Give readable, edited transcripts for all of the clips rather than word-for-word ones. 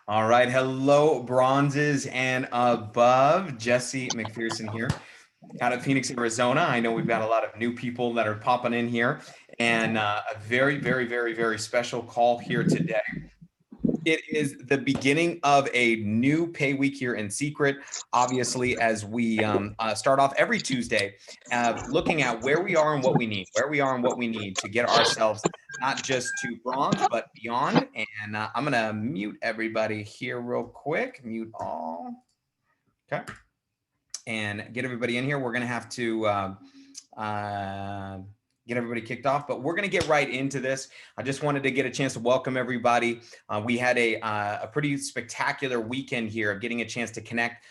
All right. Hello, bronzes and above. Jesse McPherson here out of Phoenix, Arizona. I know we've got a lot of new people that are popping in here, and a very, very, very, very special call here today. It is the beginning of a new pay week here in Secret. Obviously, as we start off every Tuesday, looking at where we are and what we need, to get ourselves not just to bronze, but beyond. And I'm going to mute everybody here real quick. Mute all. Okay. And get everybody in here. We're going to have to get everybody kicked off, but we're going to get right into this. I just wanted to get a chance to welcome everybody. We had a pretty spectacular weekend here of getting a chance to connect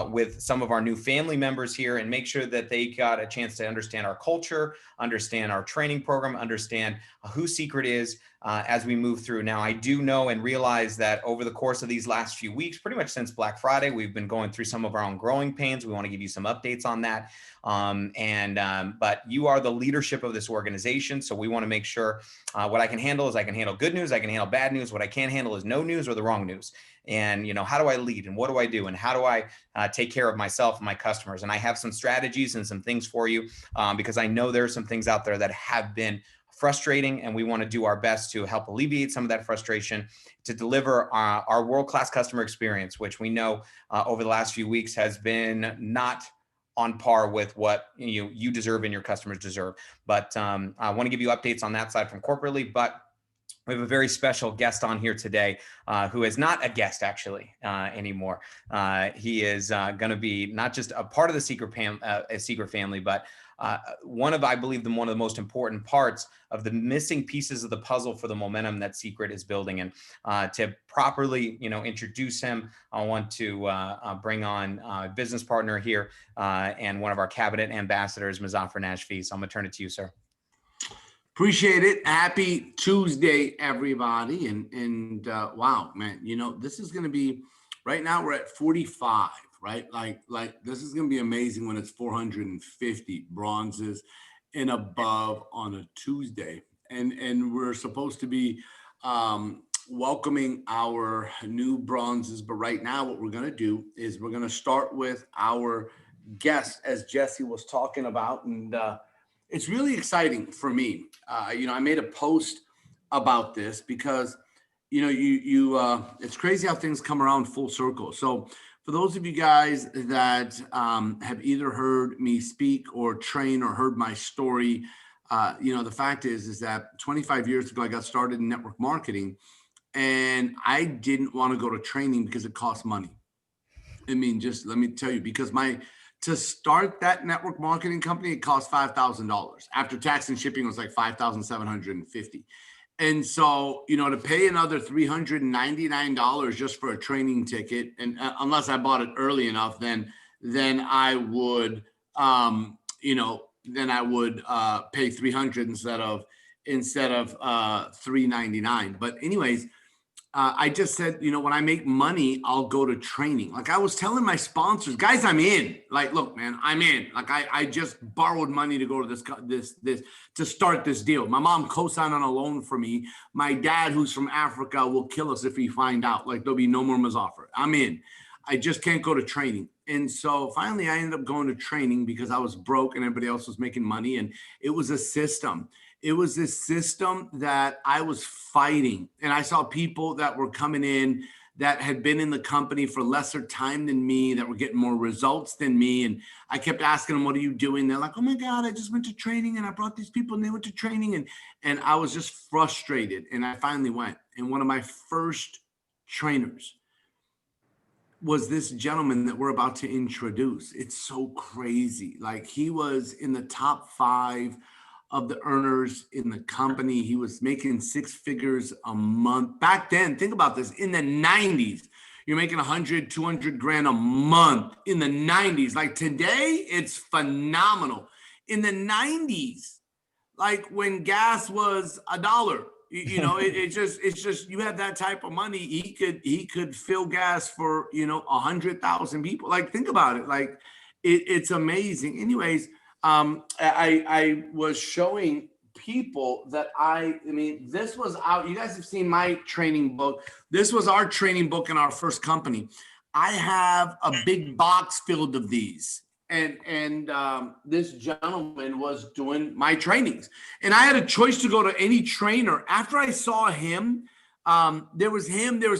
with some of our new family members here and make sure that they got a chance to understand our culture, understand our training program, understand who Secret is as we move through. Now, I do know and realize that over the course of these last few weeks, pretty much since Black Friday, we've been going through some of our own growing pains. We want to give you some updates on that. But you are the leadership of this organization. So we want to make sure what I can handle is I can handle good news. I can handle bad news. What I can't handle is no news or the wrong news. And, how do I lead and what do I do? And how do I take care of myself and my customers? And I have some strategies and some things for you because I know there are some things out there that have been frustrating, and we want to do our best to help alleviate some of that frustration to deliver our world-class customer experience, which we know over the last few weeks has been not on par with what you deserve and your customers deserve. But I want to give you updates on that side from corporately, but we have a very special guest on here today who is not a guest actually anymore. He is going to be not just a part of the Secret family, but I believe one of the most important parts of the missing pieces of the puzzle for the momentum that Secret is building. And to properly, introduce him, I want to bring on a business partner here and one of our cabinet ambassadors, Muzaffar Nashfi. So I'm going to turn it to you, sir. Appreciate it. Happy Tuesday, everybody. And wow, man, this is going to be, right now we're at 45, right? Like this is going to be amazing when it's 450 bronzes and above on a Tuesday. And we're supposed to be welcoming our new bronzes. But right now what we're going to do is we're going to start with our guest, as Jesse was talking about. And it's really exciting for me. I made a post about this because, it's crazy how things come around full circle. So for those of you guys that have either heard me speak or train or heard my story, the fact is that 25 years ago, I got started in network marketing, and I didn't want to go to training because it costs money. I mean, just let me tell you, because to start that network marketing company, it cost $5,000. After tax and shipping, it was like $5,750. And so, to pay another $399 just for a training ticket, and unless I bought it early enough, then I would, pay $300 instead of $399. But anyways, I just said, when I make money, I'll go to training. Like I was telling my sponsors, guys, I'm in. Like, look, man, I'm in. Like I just borrowed money to go to this to start this deal. My mom co-signed on a loan for me. My dad, who's from Africa, will kill us if we find out. Like there'll be no more Muzaffar. I'm in. I just can't go to training. And so finally I ended up going to training because I was broke and everybody else was making money. And it was a system. It was this system that I was fighting. And I saw people that were coming in that had been in the company for lesser time than me, that were getting more results than me. And I kept asking them, what are you doing? They're like, oh my God, I just went to training and I brought these people and they went to training. And I was just frustrated. And I finally went. And one of my first trainers was this gentleman that we're about to introduce. It's so crazy. Like he was in the top 5 of the earners in the company. He was making 6 figures a month. Back then, think about this, in the 90s, you're making 100, 200 grand a month in the 90s. Like today, it's phenomenal. In the 90s, like when gas was $1, it's just you had that type of money. He could fill gas for 100,000 people. Like think about it. Like it's amazing. Anyways, I was showing people that I mean, this was out. You guys have seen my training book. This was our training book in our first company. I have a big box filled of these. And this gentleman was doing my trainings. And I had a choice to go to any trainer. After I saw him, there was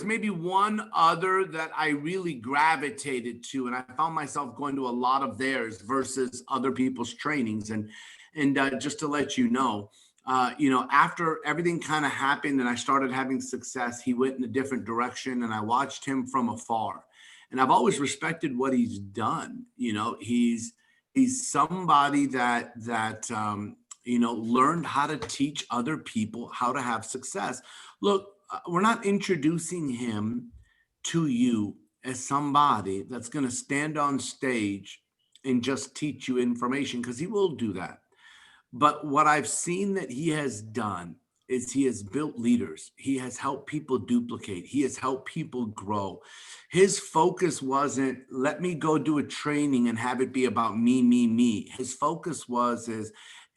maybe one other that I really gravitated to. And I found myself going to a lot of theirs versus other people's trainings. And just to let you know, after everything kind of happened and I started having success, he went in a different direction and I watched him from afar. And I've always respected what he's done. He's somebody that learned how to teach other people how to have success. Look, we're not introducing him to you as somebody that's going to stand on stage and just teach you information, because he will do that. But what I've seen that he has done is he has built leaders. He has helped people duplicate. He has helped people grow. His focus wasn't, let me go do a training and have it be about me, me, me. His focus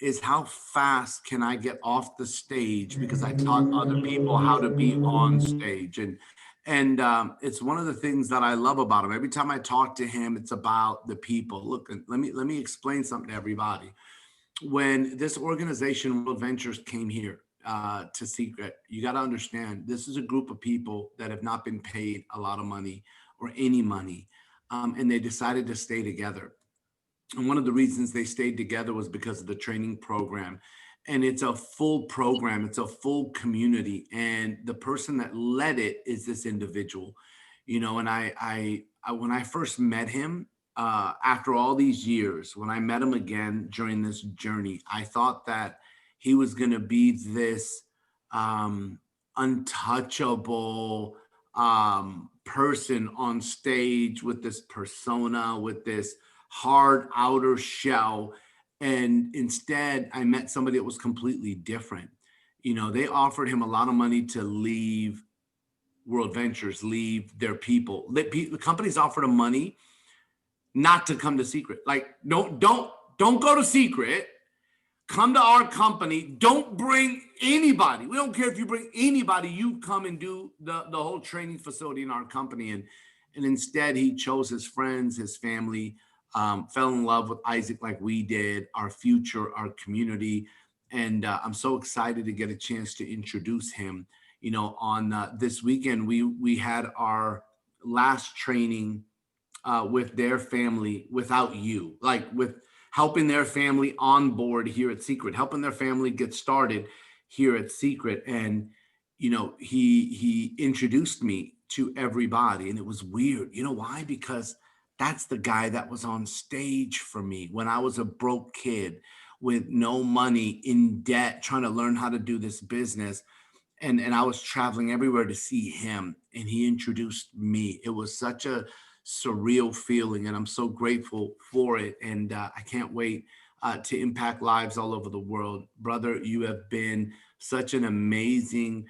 is how fast can I get off the stage, because I taught other people how to be on stage. And it's one of the things that I love about him. Every time I talk to him, it's about the people. Look, let me explain something to everybody. When this organization, World Ventures, came here to Secret, you got to understand, this is a group of people that have not been paid a lot of money or any money, and they decided to stay together. And one of the reasons they stayed together was because of the training program. And it's a full program. It's a full community. And the person that led it is this individual, and I when I first met him, after all these years, when I met him again during this journey, I thought that he was going to be this untouchable person on stage with this persona, with this hard outer shell. And instead, I met somebody that was completely different. They offered him a lot of money to leave World Ventures, leave their people. The companies offered him money not to come to Secret. Like, don't go to Secret. Come to our company. Don't bring anybody. We don't care if you bring anybody. You come and do the whole training facility in our company. And instead, he chose his friends, his family, fell in love with Isaac like we did, our future, our community. And I'm so excited to get a chance to introduce him. On this weekend, we had our last training with their family without you, like with helping their family on board here at Secret, helping their family get started here at Secret. And, he introduced me to everybody, and it was weird. You know why? Because that's the guy that was on stage for me when I was a broke kid with no money, in debt, trying to learn how to do this business. And I was traveling everywhere to see him, and he introduced me. It was such a surreal feeling, and I'm so grateful for it. And I can't wait to impact lives all over the world. Brother, you have been such an amazing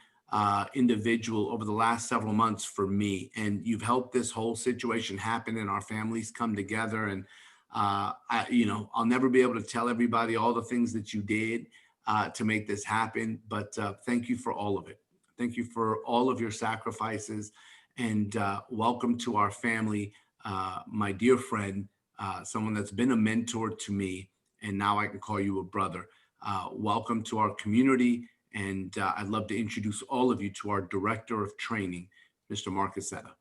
individual over the last several months for me, and you've helped this whole situation happen and our families come together. And I'll never be able to tell everybody all the things that you did to make this happen, but thank you for all of it. Thank you for all of your sacrifices, and welcome to our family, my dear friend, someone that's been a mentor to me, and now I can call you a brother. Welcome to our community, and I'd love to introduce all of you to our Director of Training, Mr. Mark Accetta.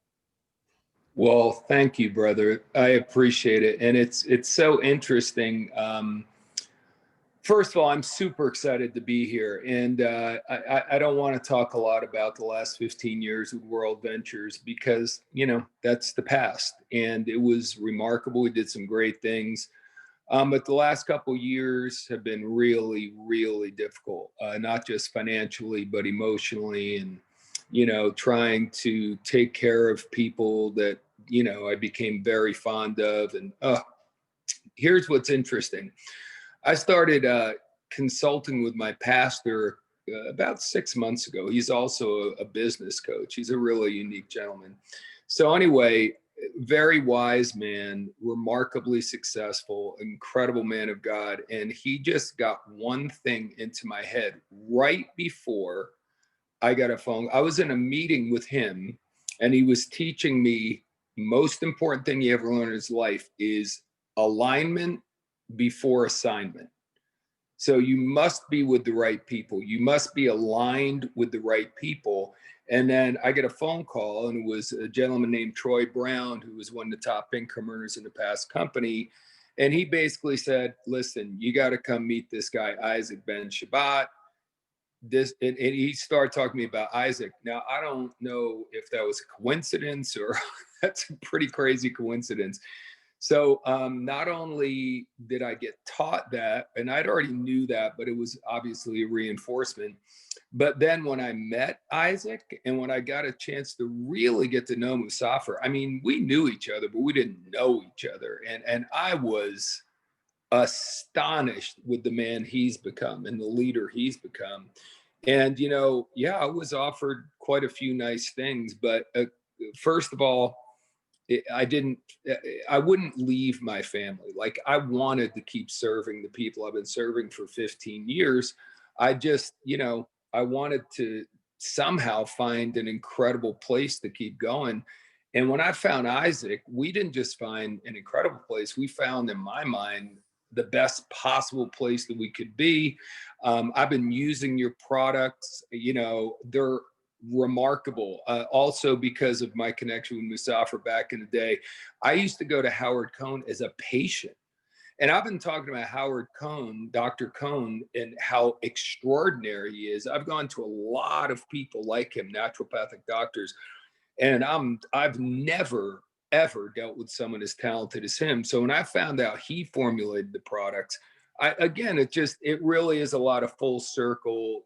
Well, thank you, brother. I appreciate it. And it's so interesting. First of all, I'm super excited to be here. And I don't want to talk a lot about the last 15 years of World Ventures, because, that's the past. And it was remarkable. We did some great things. But the last couple of years have been really, really difficult, not just financially, but emotionally, and, trying to take care of people that, I became very fond of. And here's what's interesting. I started consulting with my pastor about 6 months ago. He's also a business coach. He's a really unique gentleman. So anyway, very wise man, remarkably successful, incredible man of God. And he just got one thing into my head right before I got a phone. I was in a meeting with him, and he was teaching me most important thing he ever learned in his life is alignment before assignment. So you must be with the right people. You must be aligned with the right people. And then I get a phone call, and it was a gentleman named Troy Brown, who was one of the top income earners in the past company. And he basically said, listen, you got to come meet this guy, Isaac Ben Shabbat. And he started talking to me about Isaac. Now, I don't know if that was a coincidence or that's a pretty crazy coincidence. So not only did I get taught that, and I'd already knew that, but it was obviously a reinforcement. But then when I met Isaac and when I got a chance to really get to know Musafir, I mean, we knew each other, but we didn't know each other. And I was astonished with the man he's become and the leader he's become. And, I was offered quite a few nice things, but first of all, I wouldn't leave my family. Like, I wanted to keep serving the people I've been serving for 15 years. I just, I wanted to somehow find an incredible place to keep going. And when I found Isaac, we didn't just find an incredible place. We found, in my mind, the best possible place that we could be. I've been using your products. They're remarkable. Also, because of my connection with Musafir back in the day, I used to go to Howard Cohn as a patient. And I've been talking about Howard Cohn, Dr. Cohn, and how extraordinary he is. I've gone to a lot of people like him, naturopathic doctors, and I've never ever dealt with someone as talented as him. So when I found out he formulated the products, it really is a lot of full circle,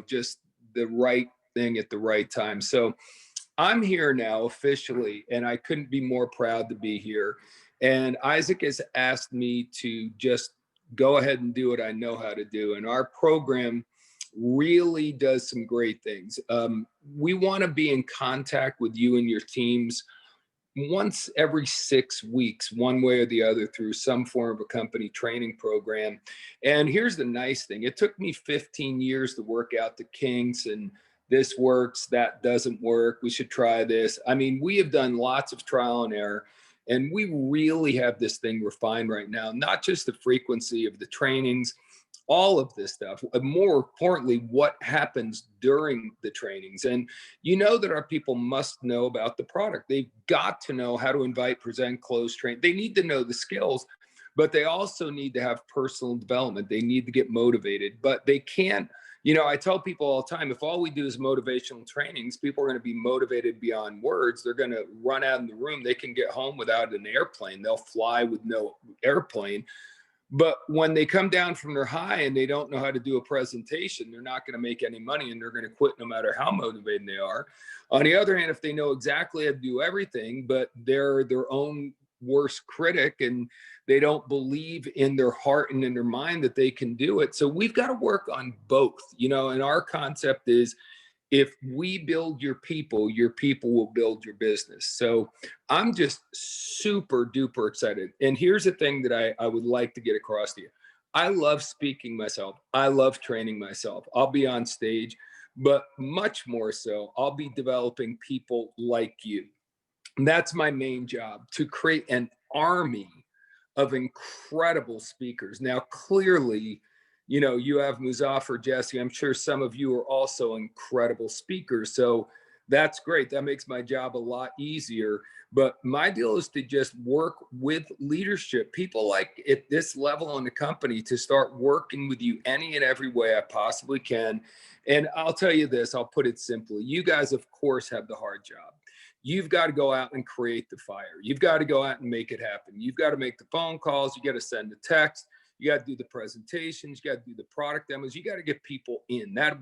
just the right thing at the right time. So I'm here now officially, and I couldn't be more proud to be here. And Isaac has asked me to just go ahead and do what I know how to do. And our program really does some great things. We want to be in contact with you and your teams once every 6 weeks, one way or the other, through some form of a company training program. And here's the nice thing. It took me 15 years to work out the kinks and this works, that doesn't work, we should try this. I mean, we have done lots of trial and error, and we really have this thing refined right now, not just the frequency of the trainings, all of this stuff, more importantly, what happens during the trainings. And that our people must know about the product. They've got to know how to invite, present, close, train. They need to know the skills, but they also need to have personal development. They need to get motivated, but they can't. I tell people all the time, if all we do is motivational trainings, people are going to be motivated beyond words. They're going to run out in the room. They can get home without an airplane. They'll fly with no airplane. But when they come down from their high and they don't know how to do a presentation, they're not going to make any money, and they're going to quit no matter how motivated they are. On the other hand, if they know exactly how to do everything, but they're their own worst critic and they don't believe in their heart and in their mind that they can do it. So we've got to work on both, and our concept is, if we build your people will build your business. So I'm just super duper excited. And here's the thing that I would like to get across to you. I love speaking myself. I love training myself. I'll be on stage, but much more so, I'll be developing people like you. And that's my main job, to create an army of incredible speakers. Now, clearly, you have Musafir, Jesse. I'm sure some of you are also incredible speakers. So that's great. That makes my job a lot easier. But my deal is to just work with leadership, people like at this level in the company, to start working with you any and every way I possibly can. And I'll tell you this, I'll put it simply. You guys, of course, have the hard job. You've got to go out and create the fire. You've got to go out and make it happen. You've got to make the phone calls. You got to send the text. You got to do the presentations. You got to do the product demos. You got to get people in. That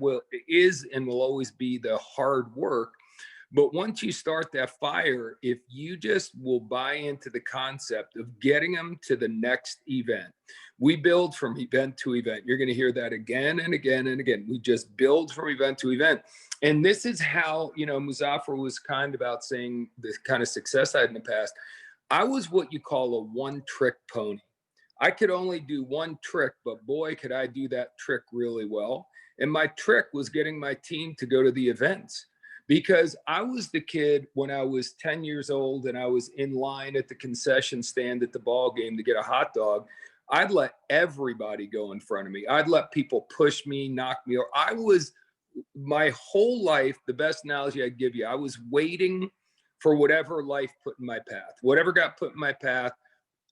is and will always be the hard work. But once you start that fire, if you just will buy into the concept of getting them to the next event, we build from event to event. You're going to hear that again and again and again. We just build from event to event. And this is how, Muzaffar was kind about saying the kind of success I had in the past. I was what you call a one-trick pony. I could only do one trick, but boy, could I do that trick really well. And my trick was getting my team to go to the events, because I was the kid when I was 10 years old and I was in line at the concession stand at the ball game to get a hot dog. I'd let everybody go in front of me. I'd let people push me, knock me, or I was, my whole life, the best analogy I'd give you, I was waiting for whatever life put in my path. Whatever got put in my path,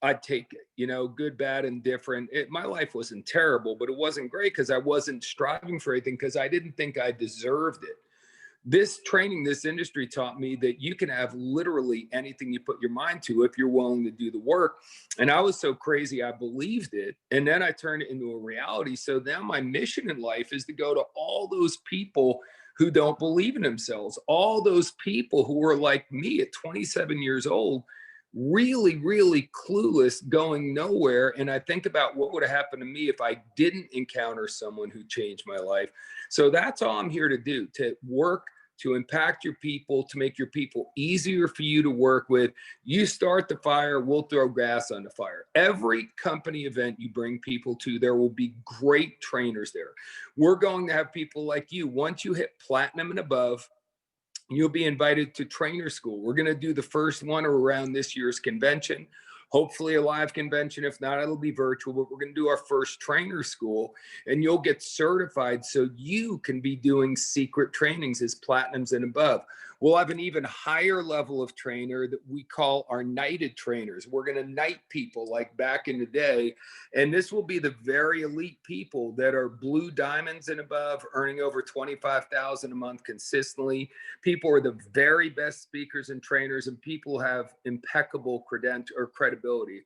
I'd take it, good, bad, and different. My life wasn't terrible, but it wasn't great because I wasn't striving for anything, because I didn't think I deserved it. This training, this industry taught me that you can have literally anything you put your mind to if you're willing to do the work. And I was so crazy, I believed it. And then I turned it into a reality. So now my mission in life is to go to all those people who don't believe in themselves, all those people who were like me at 27 years old, really, really clueless, going nowhere. And I think about what would have happened to me if I didn't encounter someone who changed my life. So that's all I'm here to do, to work, to impact your people, to make your people easier for you to work with. You start the fire, we'll throw gas on the fire. Every company event you bring people to, there will be great trainers there. We're going to have people like you. Once you hit platinum and above, you'll be invited to trainer school. We're going to do the first one around this year's convention, hopefully a live convention. If not, it'll be virtual, but we're going to do our first trainer school, and you'll get certified so you can be doing secret trainings as platinums and above. We'll have an even higher level of trainer that we call our knighted trainers. We're going to knight people like back in the day. And this will be the very elite people that are blue diamonds and above, earning over $25,000 a month consistently. People are the very best speakers and trainers, and people have impeccable credibility,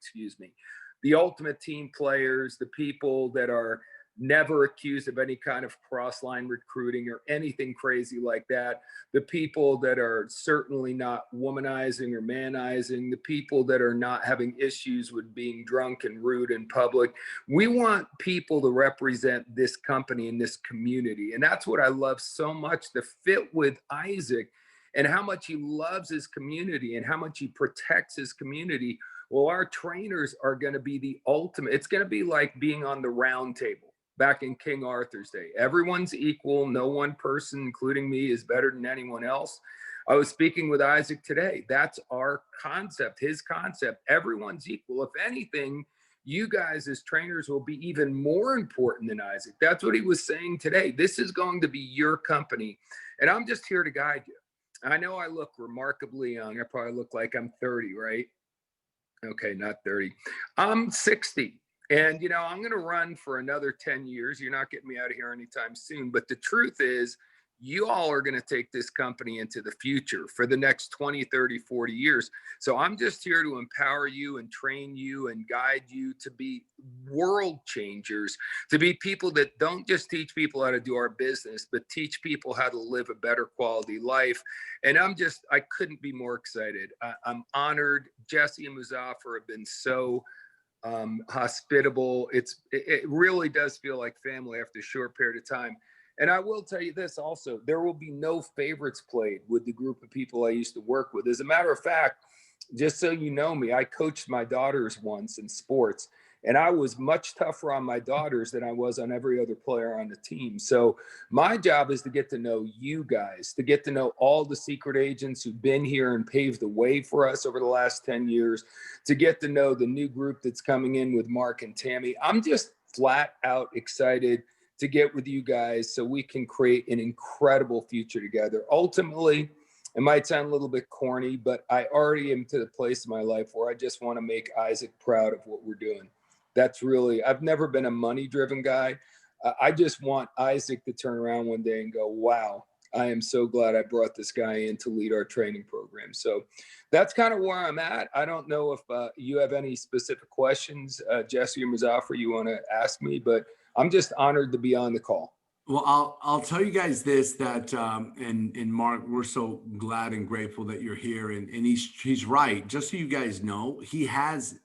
the ultimate team players, the people that are never accused of any kind of cross-line recruiting or anything crazy like that, the people that are certainly not womanizing or manizing, the people that are not having issues with being drunk and rude in public. We want people to represent this company and this community. And that's what I love so much, the fit with Isaac and how much he loves his community and how much he protects his community. Well, our trainers are going to be the ultimate. It's going to be like being on the round table back in King Arthur's day. Everyone's equal. No one person, including me, is better than anyone else. I was speaking with Isaac today. That's our concept, his concept. Everyone's equal. If anything, you guys as trainers will be even more important than Isaac. That's what he was saying today. This is going to be your company, and I'm just here to guide you. I know I look remarkably young. I probably look like I'm 30, right? Okay, not 30. I'm 60. And, I'm going to run for another 10 years. You're not getting me out of here anytime soon. But the truth is, you all are going to take this company into the future for the next 20, 30, 40 years. So I'm just here to empower you and train you and guide you to be world changers, to be people that don't just teach people how to do our business, but teach people how to live a better quality life. And I couldn't be more excited. I'm honored. Jesse and Muzaffar have been so hospitable. It really does feel like family after a short period of time. And I will tell you this also, there will be no favorites played with the group of people I used to work with. As a matter of fact, just so you know me, I coached my daughters once in sports, and I was much tougher on my daughters than I was on every other player on the team. So my job is to get to know you guys, to get to know all the secret agents who've been here and paved the way for us over the last 10 years, to get to know the new group that's coming in with Mark and Tammy. I'm just flat out excited to get with you guys so we can create an incredible future together. Ultimately, it might sound a little bit corny, but I already am to the place in my life where I just want to make Isaac proud of what we're doing. That's really, I've never been a money-driven guy. I just want Isaac to turn around one day and go, wow, I am so glad I brought this guy in to lead our training program. So that's kind of where I'm at. I don't know if you have any specific questions, Jesse or Muzaffar, you want to ask me, but I'm just honored to be on the call. Well, I'll tell you guys this, that and Mark, we're so glad and grateful that you're here, and he's right. Just so you guys know, he has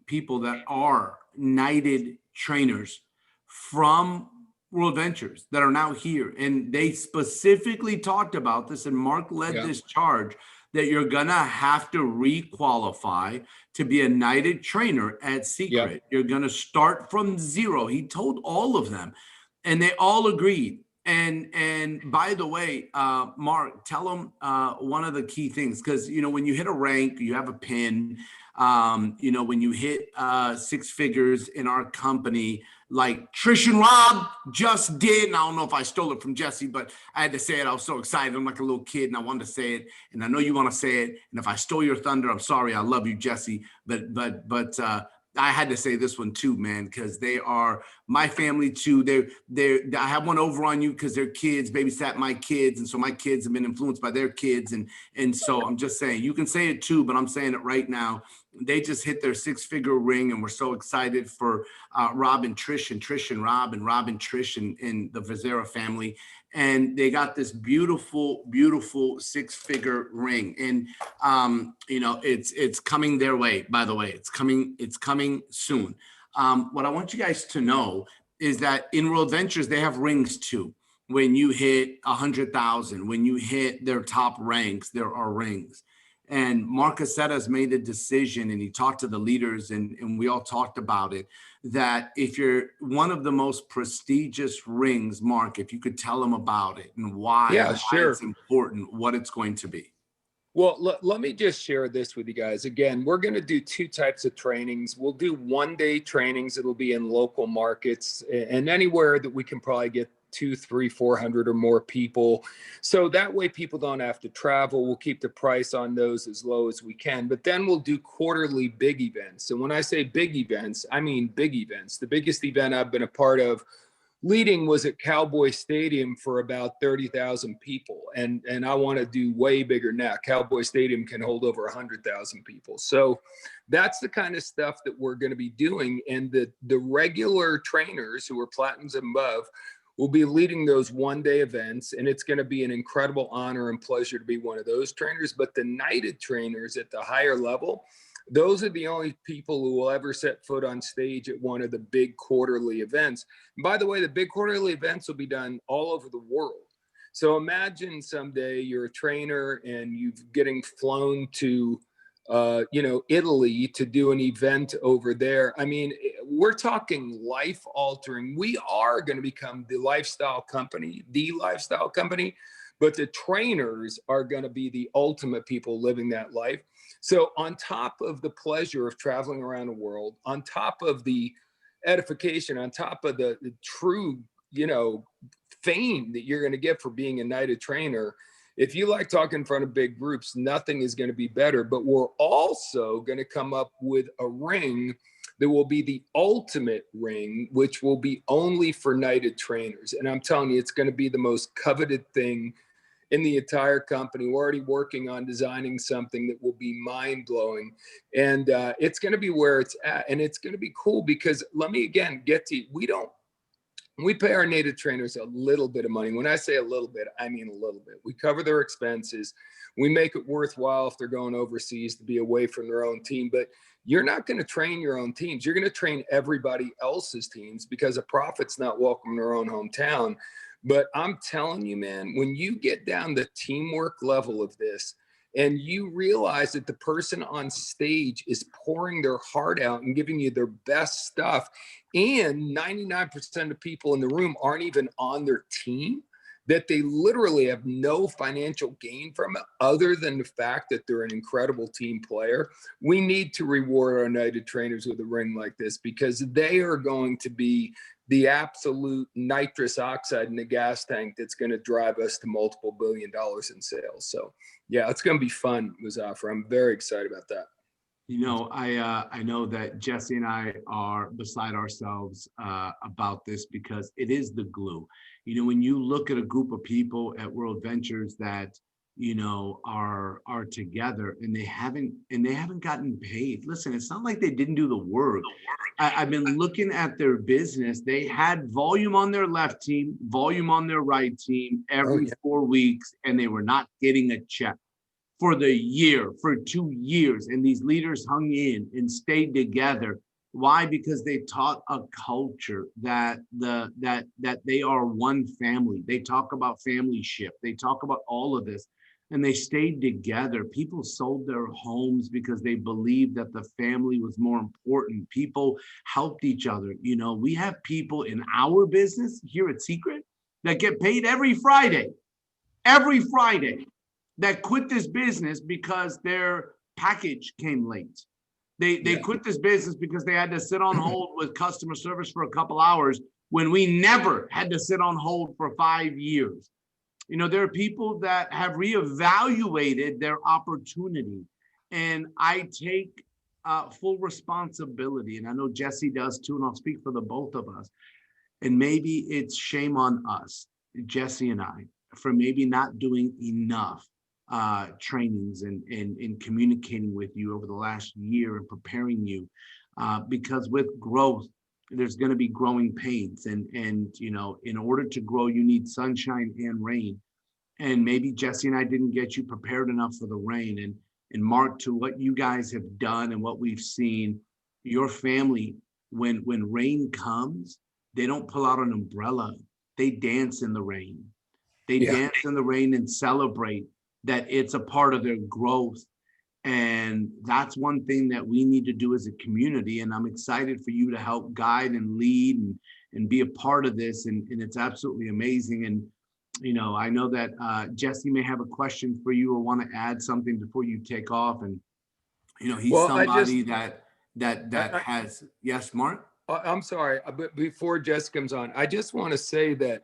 people that are knighted trainers from World Ventures that are now here, and they specifically talked about this, and Mark led Yeah. this charge that you're gonna have to re-qualify to be a knighted trainer at Secret. You're gonna start from zero. He told all of them, and they all agreed. And by the way, Mark, tell them one of the key things, because when you hit a rank, you have a pin. When you hit six figures in our company, like Trish and Rob just did, and I don't know if I stole it from Jesse, but I had to say it. I was so excited. I'm like a little kid, and I wanted to say it, and I know you want to say it. And if I stole your thunder, I'm sorry. I love you, Jesse, but I had to say this one too, man, because they are my family too. I have one over on you because their kids babysat my kids, and so my kids have been influenced by their kids, and so I'm just saying, you can say it too, but I'm saying it right now. They just hit their six-figure ring, and we're so excited for Rob and Trish, and Rob and Trish, and the Vazera family. And they got this beautiful, beautiful six-figure ring, and it's coming their way. By the way, it's coming soon. What I want you guys to know is that in World Ventures they have rings too. When you hit 100,000, when you hit their top ranks, there are rings. And Mark Acetta's made a decision, and he talked to the leaders, and we all talked about it, that if you're one of the most prestigious rings, Mark, if you could tell them about it and why Sure. it's important, what it's going to be. Well, let me just share this with you guys. Again, we're going to do two types of trainings. We'll do 1-day trainings. It'll be in local markets and anywhere that we can probably get 200, 300, 400 or more people. So that way people don't have to travel. We'll keep the price on those as low as we can, but then we'll do quarterly big events. And when I say big events, I mean big events. The biggest event I've been a part of leading was at Cowboy Stadium for about 30,000 people. And I want to do way bigger now. Cowboy Stadium can hold over 100,000 people. So that's the kind of stuff that we're going to be doing. And the regular trainers who are platinums and above will be leading those 1-day events. And it's going to be an incredible honor and pleasure to be one of those trainers. But the knighted trainers at the higher level, those are the only people who will ever set foot on stage at one of the big quarterly events. And by the way, the big quarterly events will be done all over the world. So imagine someday you're a trainer and you're getting flown to, Italy to do an event over there. I mean, we're talking life altering. We are going to become the lifestyle company, but the trainers are going to be the ultimate people living that life. So on top of the pleasure of traveling around the world, on top of the edification, on top of the true, fame that you're going to get for being a knighted trainer, if you like talking in front of big groups, nothing is going to be better. But we're also going to come up with a ring that will be the ultimate ring, which will be only for knighted trainers. And I'm telling you, it's going to be the most coveted thing in the entire company. We're already working on designing something that will be mind-blowing, and it's going to be where it's at, and it's going to be cool because let me again get to, we pay our native trainers a little bit of money. When I say a little bit, I mean a little bit. We cover their expenses. We make it worthwhile if they're going overseas to be away from their own team. But you're not going to train your own teams. You're going to train everybody else's teams because a prophet's not welcome in their own hometown. But I'm telling you, man, when you get down the teamwork level of this and you realize that the person on stage is pouring their heart out and giving you their best stuff, and 99% of people in the room aren't even on their team, that they literally have no financial gain from it other than the fact that they're an incredible team player. We need to reward our knighted trainers with a ring like this because they are going to be the absolute nitrous oxide in the gas tank that's going to drive us to multiple $1 billion in sales. So yeah, it's going to be fun, Muzaffar. I'm very excited about that. I know that Jesse and I are beside ourselves about this because it is the glue. When you look at a group of people at World Ventures that are together, and they haven't gotten paid. Listen, it's not like they didn't do the work. I've been looking at their business. They had volume on their left team, volume on their right team every 4 weeks, and they were not getting a check for the year, for 2 years. And these leaders hung in and stayed together. Why? Because they taught a culture that they are one family. They talk about familyship. They talk about all of this, and they stayed together. People sold their homes because they believed that the family was more important. People helped each other. We have people in our business here at Secret that get paid every Friday, that quit this business because their package came late. They quit this business because they had to sit on hold with customer service for a couple hours when we never had to sit on hold for 5 years. There are people that have reevaluated their opportunity, and I take full responsibility, and I know Jesse does too, and I'll speak for the both of us. And maybe it's shame on us, Jesse and I, for maybe not doing enough trainings and communicating with you over the last year and preparing you, because with growth, there's going to be growing pains, and in order to grow, you need sunshine and rain. And maybe Jesse and I didn't get you prepared enough for the rain. And Mark, to what you guys have done and what we've seen, your family, when rain comes, they don't pull out an umbrella. They dance in the rain. They dance in the rain and celebrate that it's a part of their growth. And that's one thing that we need to do as a community. And I'm excited for you to help guide and lead and be a part of this. And it's absolutely amazing. And, I know that Jesse may have a question for you or want to add something before you take off. And, he's somebody that has, yes, Mark? I'm sorry, but before Jess comes on, I just want to say that,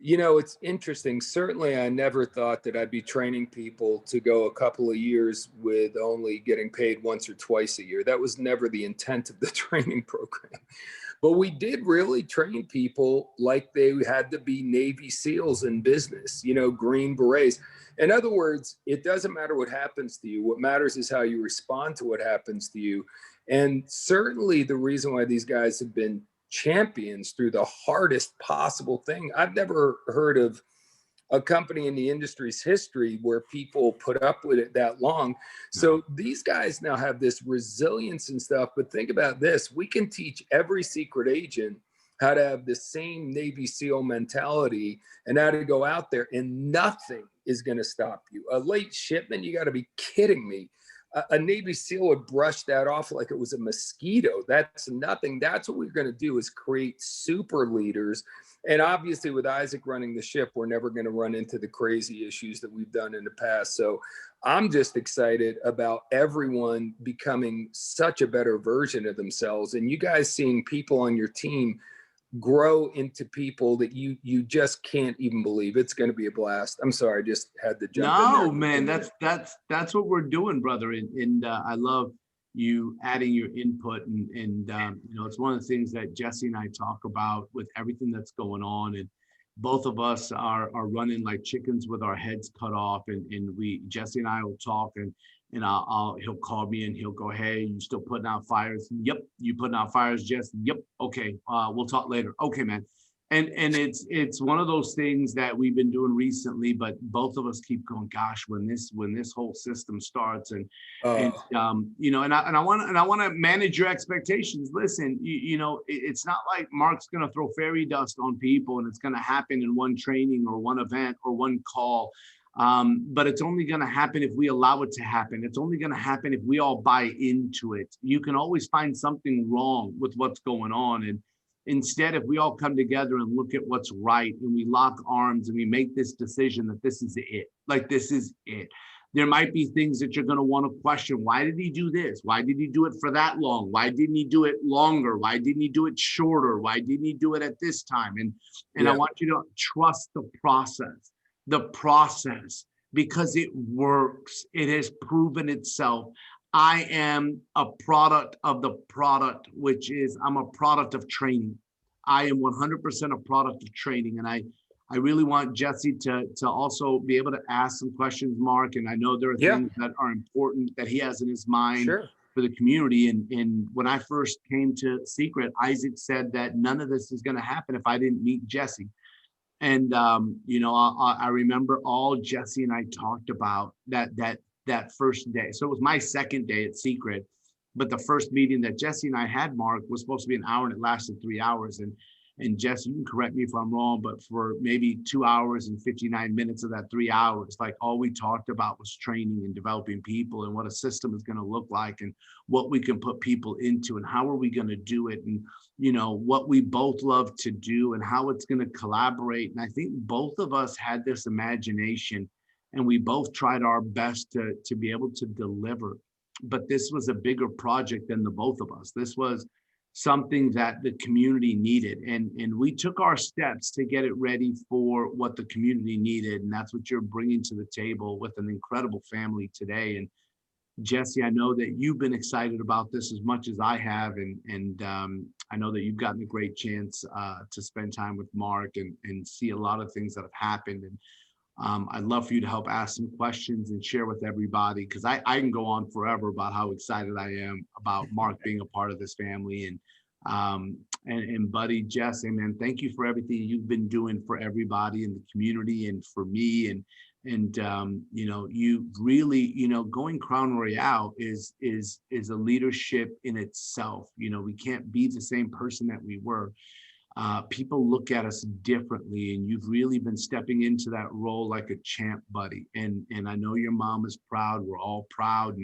it's interesting. Certainly, I never thought that I'd be training people to go a couple of years with only getting paid once or twice a year. That was never the intent of the training program. But we did really train people like they had to be Navy SEALs in business, Green Berets. In other words, it doesn't matter what happens to you. What matters is how you respond to what happens to you. And certainly the reason why these guys have been champions through the hardest possible thing. I've never heard of a company in the industry's history where people put up with it that long. So these guys now have this resilience and stuff. But think about this. We can teach every secret agent how to have the same Navy SEAL mentality and how to go out there, and nothing is going to stop you. A late shipment, you got to be kidding me. A Navy SEAL would brush that off like it was a mosquito. That's nothing. That's what we're going to do, is create super leaders. And obviously with Isaac running the ship, we're never going to run into the crazy issues that we've done in the past. So I'm just excited about everyone becoming such a better version of themselves. And you guys seeing people on your team grow into people that you just can't even believe. It's going to be a blast. I'm sorry, I just had to jump in there. No, man, that's what we're doing, brother. And I love you adding your input. And it's one of the things that Jesse and I talk about with everything that's going on. And both of us are running like chickens with our heads cut off. And Jesse and I will talk, and he'll call me and he'll go, "Hey, you still putting out fires?" "Yep." "You putting out fires, Jess?" "Yep." "Okay, we'll talk later." "Okay, man." And it's one of those things that we've been doing recently, but both of us keep going, gosh, when this whole system starts, and I want to manage your expectations. Listen, it's not like Mark's going to throw fairy dust on people and it's going to happen in one training or one event or one call. But it's only going to happen if we allow it to happen. It's only going to happen if we all buy into it. You can always find something wrong with what's going on. And instead, if we all come together and look at what's right, and we lock arms and we make this decision that this is it, like this is it. There might be things that you're going to want to question. Why did he do this? Why did he do it for that long? Why didn't he do it longer? Why didn't he do it shorter? Why didn't he do it at this time? And I want you to trust the process, because it works. It has proven itself. I am a product of the product, which is I'm a product of training. I am 100% a product of training. And I I really want Jesse to also be able to ask some questions, Mark. And I know there are Yeah, things that are important that he has in his mind sure. for the community. And when I first came to Secret, Isaac said that none of this is going to happen if I didn't meet Jesse. And you know, I remember all Jesse and I talked about that first day. So it was my second day at Secret, but the first meeting that Jesse and I had, Mark, was supposed to be an hour and it lasted 3 hours. And Jesse, you can correct me if I'm wrong, but for maybe 2 hours and 59 minutes of that 3 hours, like all we talked about was training and developing people and what a system is going to look like and what we can put people into and how are we going to do it and, you know, what we both love to do and how it's going to collaborate. And I think both of us had this imagination and we both tried our best to be able to deliver. But this was a bigger project than the both of us. This was something that the community needed. And we took our steps to get it ready for what the community needed. And that's what you're bringing to the table with an incredible family today. And Jesse, I know that you've been excited about this as much as I have. And I know that you've gotten a great chance to spend time with Mark and see a lot of things that have happened. And I'd love for you to help ask some questions and share with everybody, because I can go on forever about how excited I am about Mark being a part of this family. And buddy, Jesse, man, thank you for everything you've been doing for everybody in the community and for me. And you know, you really, you know, going Crown Royale is a leadership in itself. You know, we can't be the same person that we were. People look at us differently, and you've really been stepping into that role like a champ, buddy. And I know your mom is proud. We're all proud,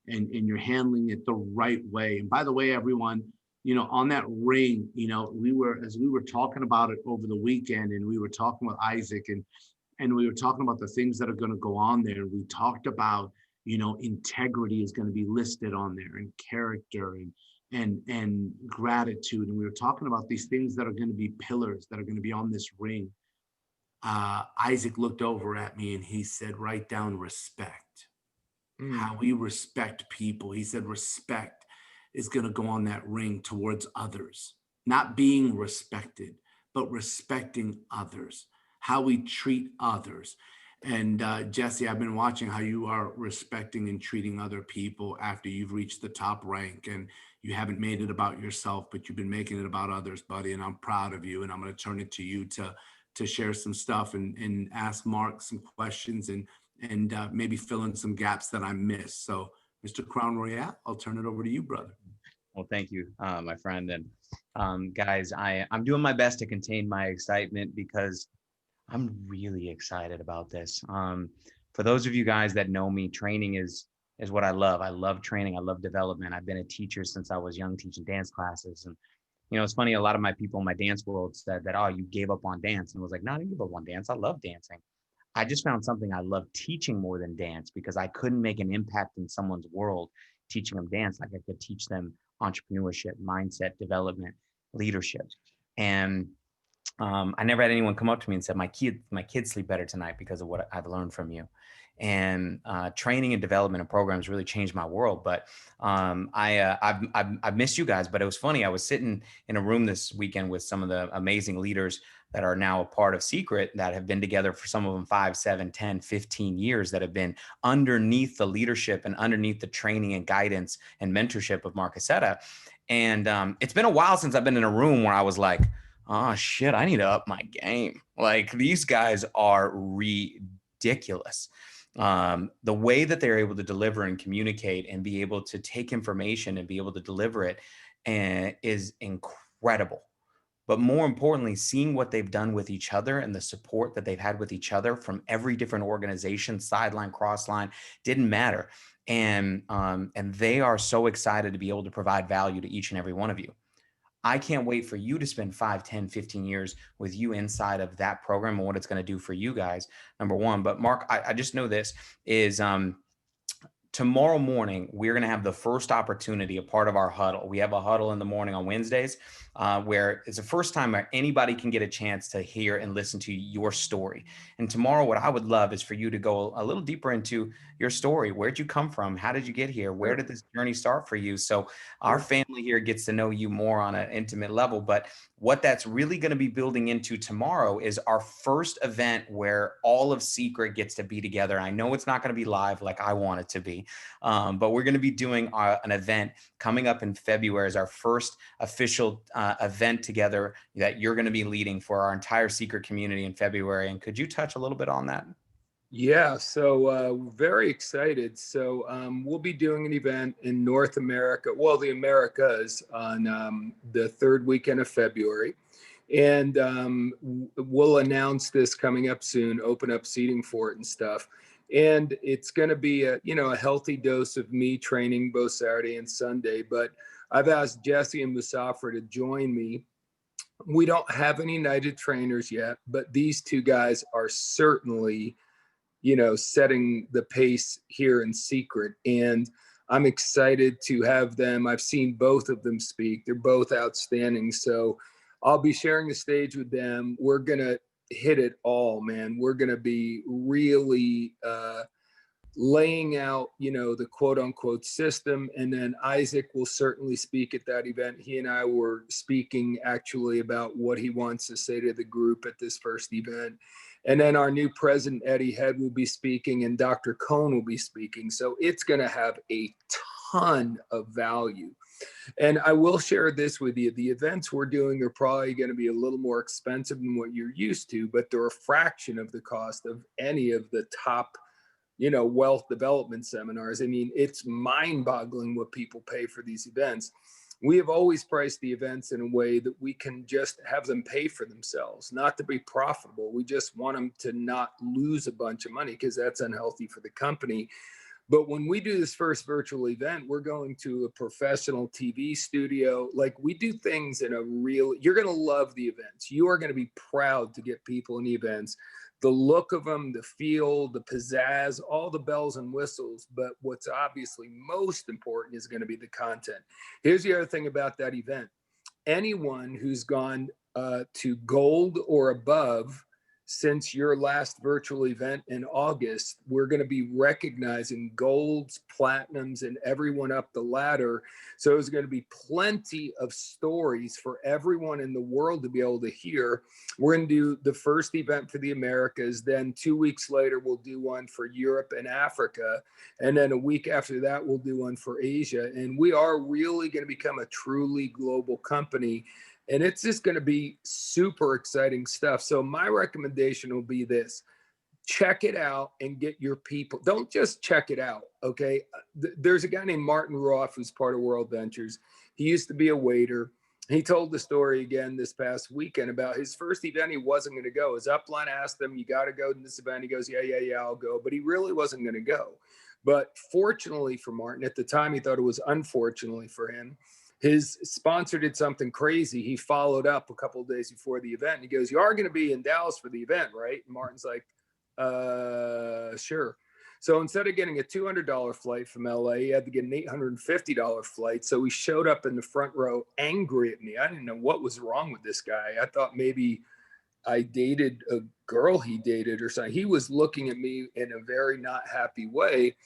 and you're handling it the right way. And by the way, everyone, you know, on that ring, you know, as we were talking about it over the weekend, and we were talking with Isaac, and we were talking about the things that are going to go on there. We talked about, you know, integrity is going to be listed on there, and character, and gratitude. And we were talking about these things that are going to be pillars that are going to be on this ring. Isaac looked over at me and he said, write down respect. How we respect people. He said, respect is going to go on that ring towards others, not being respected, but respecting others, how we treat others. And Jesse, I've been watching how you are respecting and treating other people after you've reached the top rank, and you haven't made it about yourself, but you've been making it about others, buddy. And I'm proud of you. And I'm going to turn it to you to share some stuff and ask Mark some questions and maybe fill in some gaps that I missed. So, Mr. Crown Royale, I'll turn it over to you, brother. Well, thank you, my friend. And guys, I'm doing my best to contain my excitement because I'm really excited about this. For those of you guys that know me, training is what I love. I love training. I love development. I've been a teacher since I was young, teaching dance classes. And, you know, it's funny, a lot of my people in my dance world said that, oh, you gave up on dance. And I was like, no, I didn't give up on dance. I love dancing. I just found something I love teaching more than dance, because I couldn't make an impact in someone's world teaching them dance like I could teach them entrepreneurship, mindset, development, leadership. And I never had anyone come up to me and said, my kids sleep better tonight because of what I've learned from you. And training and development and programs really changed my world. But I've missed you guys. But it was funny. I was sitting in a room this weekend with some of the amazing leaders that are now a part of Secret, that have been together for some of them 5, 7, 10, 15 years, that have been underneath the leadership and underneath the training and guidance and mentorship of Mark Accetta. And it's been a while since I've been in a room where I was like, oh shit, I need to up my game. Like, these guys are ridiculous. The way that they're able to deliver and communicate and be able to take information and be able to deliver it is incredible. But more importantly, seeing what they've done with each other and the support that they've had with each other from every different organization, sideline, crossline, didn't matter. And they are so excited to be able to provide value to each and every one of you. I can't wait for you to spend 5, 10, 15 years with you inside of that program and what it's going to do for you guys, number one. But Mark, I just know this is tomorrow morning, we're going to have the first opportunity, a part of our huddle. We have a huddle in the morning on Wednesdays where it's the first time where anybody can get a chance to hear and listen to your story. And tomorrow, what I would love is for you to go a little deeper into your story. Where'd you come from? How did you get here? Where did this journey start for you? So our family here gets to know you more on an intimate level. But what that's really going to be building into tomorrow is our first event where all of Secret gets to be together. I know it's not going to be live like I want it to be, but we're going to be doing an event coming up in February as our first official event together that you're going to be leading for our entire Secret community in February. And could you touch a little bit on that? Yeah, so very excited. So we'll be doing an event in North America, well, the Americas, on the third weekend of February. And we'll announce this coming up soon, open up seating for it and stuff. And it's going to be a healthy dose of me training both Saturday and Sunday. But I've asked Jesse and Musafir to join me. We don't have any United trainers yet, but these two guys are certainly setting the pace here in Secret. And I'm excited to have them. I've seen both of them speak. They're both outstanding. So I'll be sharing the stage with them. We're going to hit it all, man. We're going to be really laying out, the quote unquote system. And then Isaac will certainly speak at that event. He and I were speaking actually about what he wants to say to the group at this first event. And then our new president, Eddie Head, will be speaking, and Dr. Cohn will be speaking. So it's going to have a ton of value. And I will share this with you. The events we're doing are probably going to be a little more expensive than what you're used to, but they're a fraction of the cost of any of the top, wealth development seminars. I mean, it's mind-boggling what people pay for these events. We have always priced the events in a way that we can just have them pay for themselves, not to be profitable. We just want them to not lose a bunch of money because that's unhealthy for the company. But when we do this first virtual event, we're going to a professional TV studio. Like, we do things in a real, you're going to love the events. You are going to be proud to get people in the events. The look of them, the feel, the pizzazz, all the bells and whistles. But what's obviously most important is going to be the content. Here's the other thing about that event. Anyone who's gone to gold or above since your last virtual event in August, we're going to be recognizing golds, platinums, and everyone up the ladder. So there's going to be plenty of stories for everyone in the world to be able to hear. We're going to do the first event for the Americas. Then 2 weeks later, we'll do one for Europe and Africa. And then a week after that, we'll do one for Asia. And we are really going to become a truly global company. And it's just going to be super exciting stuff. So my recommendation will be this: check it out and get your people. Don't just check it out, okay? There's a guy named Martin Roth who's part of World Ventures. He used to be a waiter. He told the story again this past weekend about his first event. He wasn't going to go. His upline asked him, "You got to go to this event." He goes, yeah, I'll go. But he really wasn't going to go. But fortunately for Martin, at the time, he thought it was unfortunately for him, his sponsor did something crazy. He followed up a couple of days before the event. And he goes, "You are going to be in Dallas for the event, right?" And Martin's like, sure. So instead of getting a $200 flight from LA, he had to get an $850 flight. So he showed up in the front row angry at me. I didn't know what was wrong with this guy. I thought maybe I dated a girl he dated or something. He was looking at me in a very not happy way.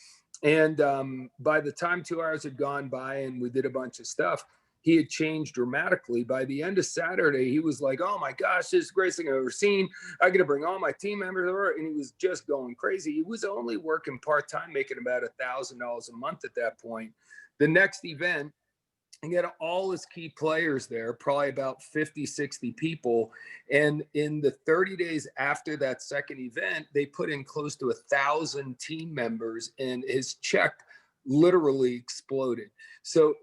And by the time 2 hours had gone by and we did a bunch of stuff, he had changed dramatically. By the end of Saturday, he was like, "Oh my gosh, this is the greatest thing I've ever seen. I got to bring all my team members over." And he was just going crazy. He was only working part-time, making about $1,000 a month at that point. The next event, and get all his key players there, probably about 50, 60 people. And in the 30 days after that second event, they put in close to 1,000 team members, and his check literally exploded. So,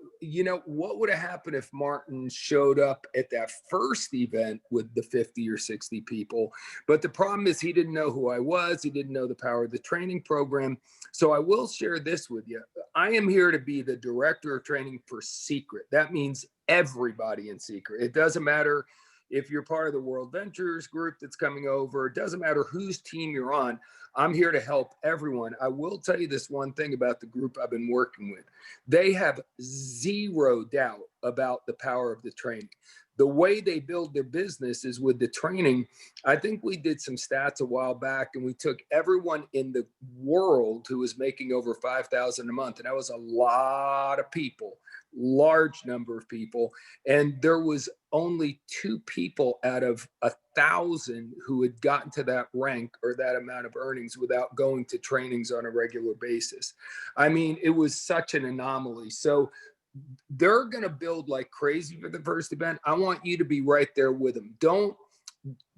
what would have happened if Martin showed up at that first event with the 50 or 60 people? But the problem is he didn't know who I was. He didn't know the power of the training program. So I will share this with you. I am here to be the director of training for Secret. That means everybody in Secret. It doesn't matter if you're part of the World Ventures group that's coming over. It doesn't matter whose team you're on. I'm here to help everyone. I will tell you this one thing about the group I've been working with. They have zero doubt about the power of the training. The way they build their business is with the training. I think we did some stats a while back, and we took everyone in the world who was making over 5,000 a month. And that was a lot of people, large number of people. And there was only 2 people out of 1,000 who had gotten to that rank or that amount of earnings without going to trainings on a regular basis. I mean, it was such an anomaly. So they're going to build like crazy for the first event. I want you to be right there with them. Don't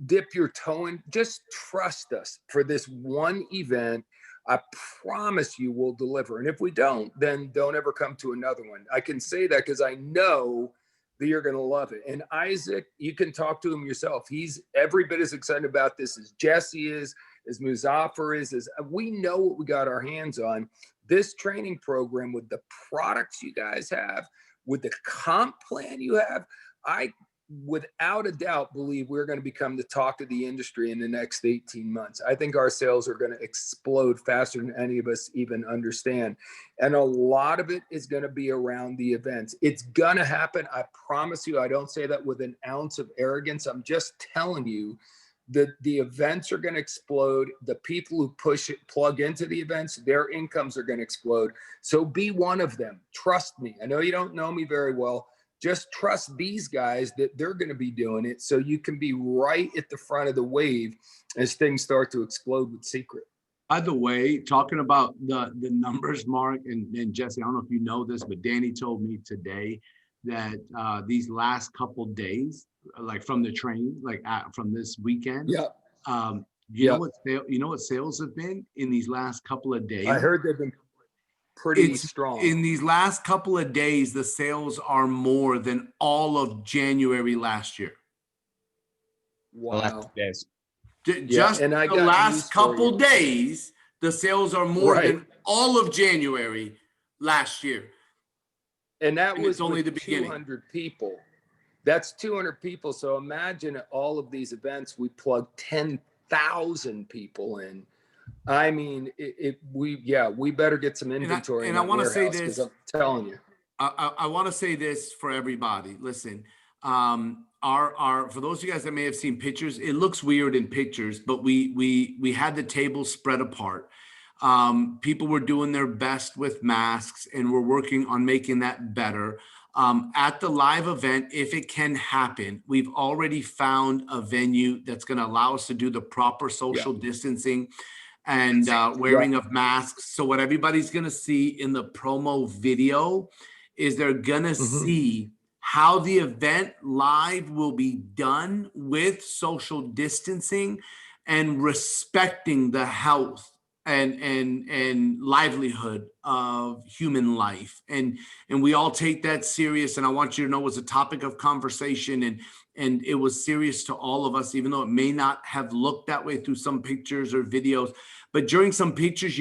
dip your toe in. Just trust us for this one event. I promise you we'll deliver. And if we don't, then don't ever come to another one. I can say that because I know that you're going to love it. And Isaac, you can talk to him yourself. He's every bit as excited about this as Jesse is, as Muzaffar is, as we know what we got our hands on. This training program with the products you guys have, with the comp plan you have, I without a doubt believe we're going to become the talk of the industry in the next 18 months. I think our sales are going to explode faster than any of us even understand. And a lot of it is going to be around the events. It's going to happen. I promise you. I don't say that with an ounce of arrogance. I'm just telling you that the events are going to explode. The people who push it, plug into the events, their incomes are going to explode. So be one of them. Trust me. I know you don't know me very well. Just trust these guys that they're going to be doing it so you can be right at the front of the wave as things start to explode with Secret. By the way, talking about the numbers, Mark and Jesse, I don't know if you know this, but Danny told me today that these last couple days, like from the train, like from this weekend, you know what sales have been in these last couple of days? I heard they've been pretty strong. In these last couple of days, the sales are more than all of January last year. Wow. The last 2 days. Just and I the got last couple days, the sales are more than all of January last year. And that was only the beginning. 200 people. That's 200 people. So imagine at all of these events, we plug 10,000 people in. I mean, we better get some inventory. And I want to say this. I'm telling you. I want to say this for everybody. Listen, for those of you guys that may have seen pictures, it looks weird in pictures, but we had the table spread apart. People were doing their best with masks, and we're working on making that better. At the live event, if it can happen, we've already found a venue that's going to allow us to do the proper social distancing and wearing of masks. So what everybody's going to see in the promo video is they're going to see how the event live will be done with social distancing and respecting the health and livelihood of human life. And we all take that serious. And I want you to know it was a topic of conversation, and it was serious to all of us, even though it may not have looked that way through some pictures or videos. But during some pictures,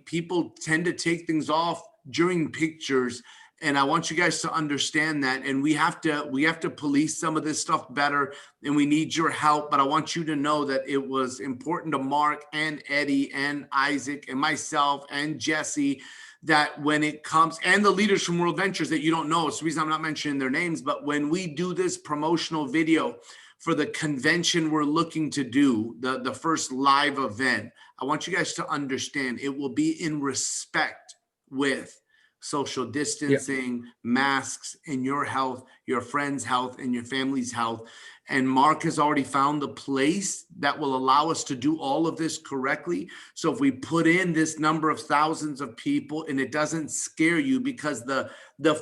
people tend to take things off during pictures. And I want you guys to understand that. And we have to police some of this stuff better, and we need your help. But I want you to know that it was important to Mark and Eddie and Isaac and myself and Jesse that when it comes, and the leaders from World Ventures that you don't know, it's the reason I'm not mentioning their names, but when we do this promotional video for the convention we're looking to do, the first live event, I want you guys to understand it will be in respect with social distancing, masks, and your health, your friends' health, and your family's health. And Mark has already found the place that will allow us to do all of this correctly. So if we put in this number of thousands of people and it doesn't scare you because the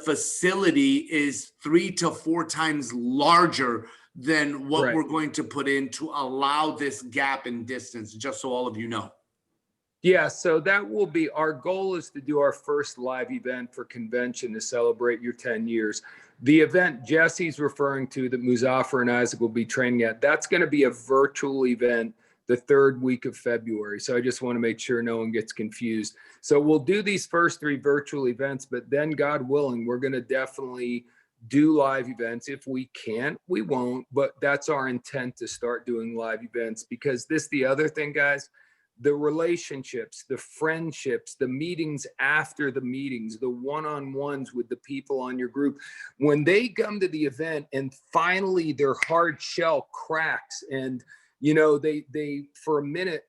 facility is 3 to 4 times larger than what we're going to put in to allow this gap in distance, just so all of you know. Yeah, so that will be our goal, is to do our first live event for convention to celebrate your 10 years. The event Jesse's referring to that Muzaffar and Isaac will be training at, that's going to be a virtual event the 3rd week of February. So I just want to make sure no one gets confused. So we'll do these first 3 virtual events, but then God willing, we're going to definitely do live events. If we can't, we won't, but that's our intent, to start doing live events, because the other thing, guys, the relationships, the friendships, the meetings after the meetings, the one-on-ones with the people on your group, when they come to the event and finally their hard shell cracks and, you know, they for a minute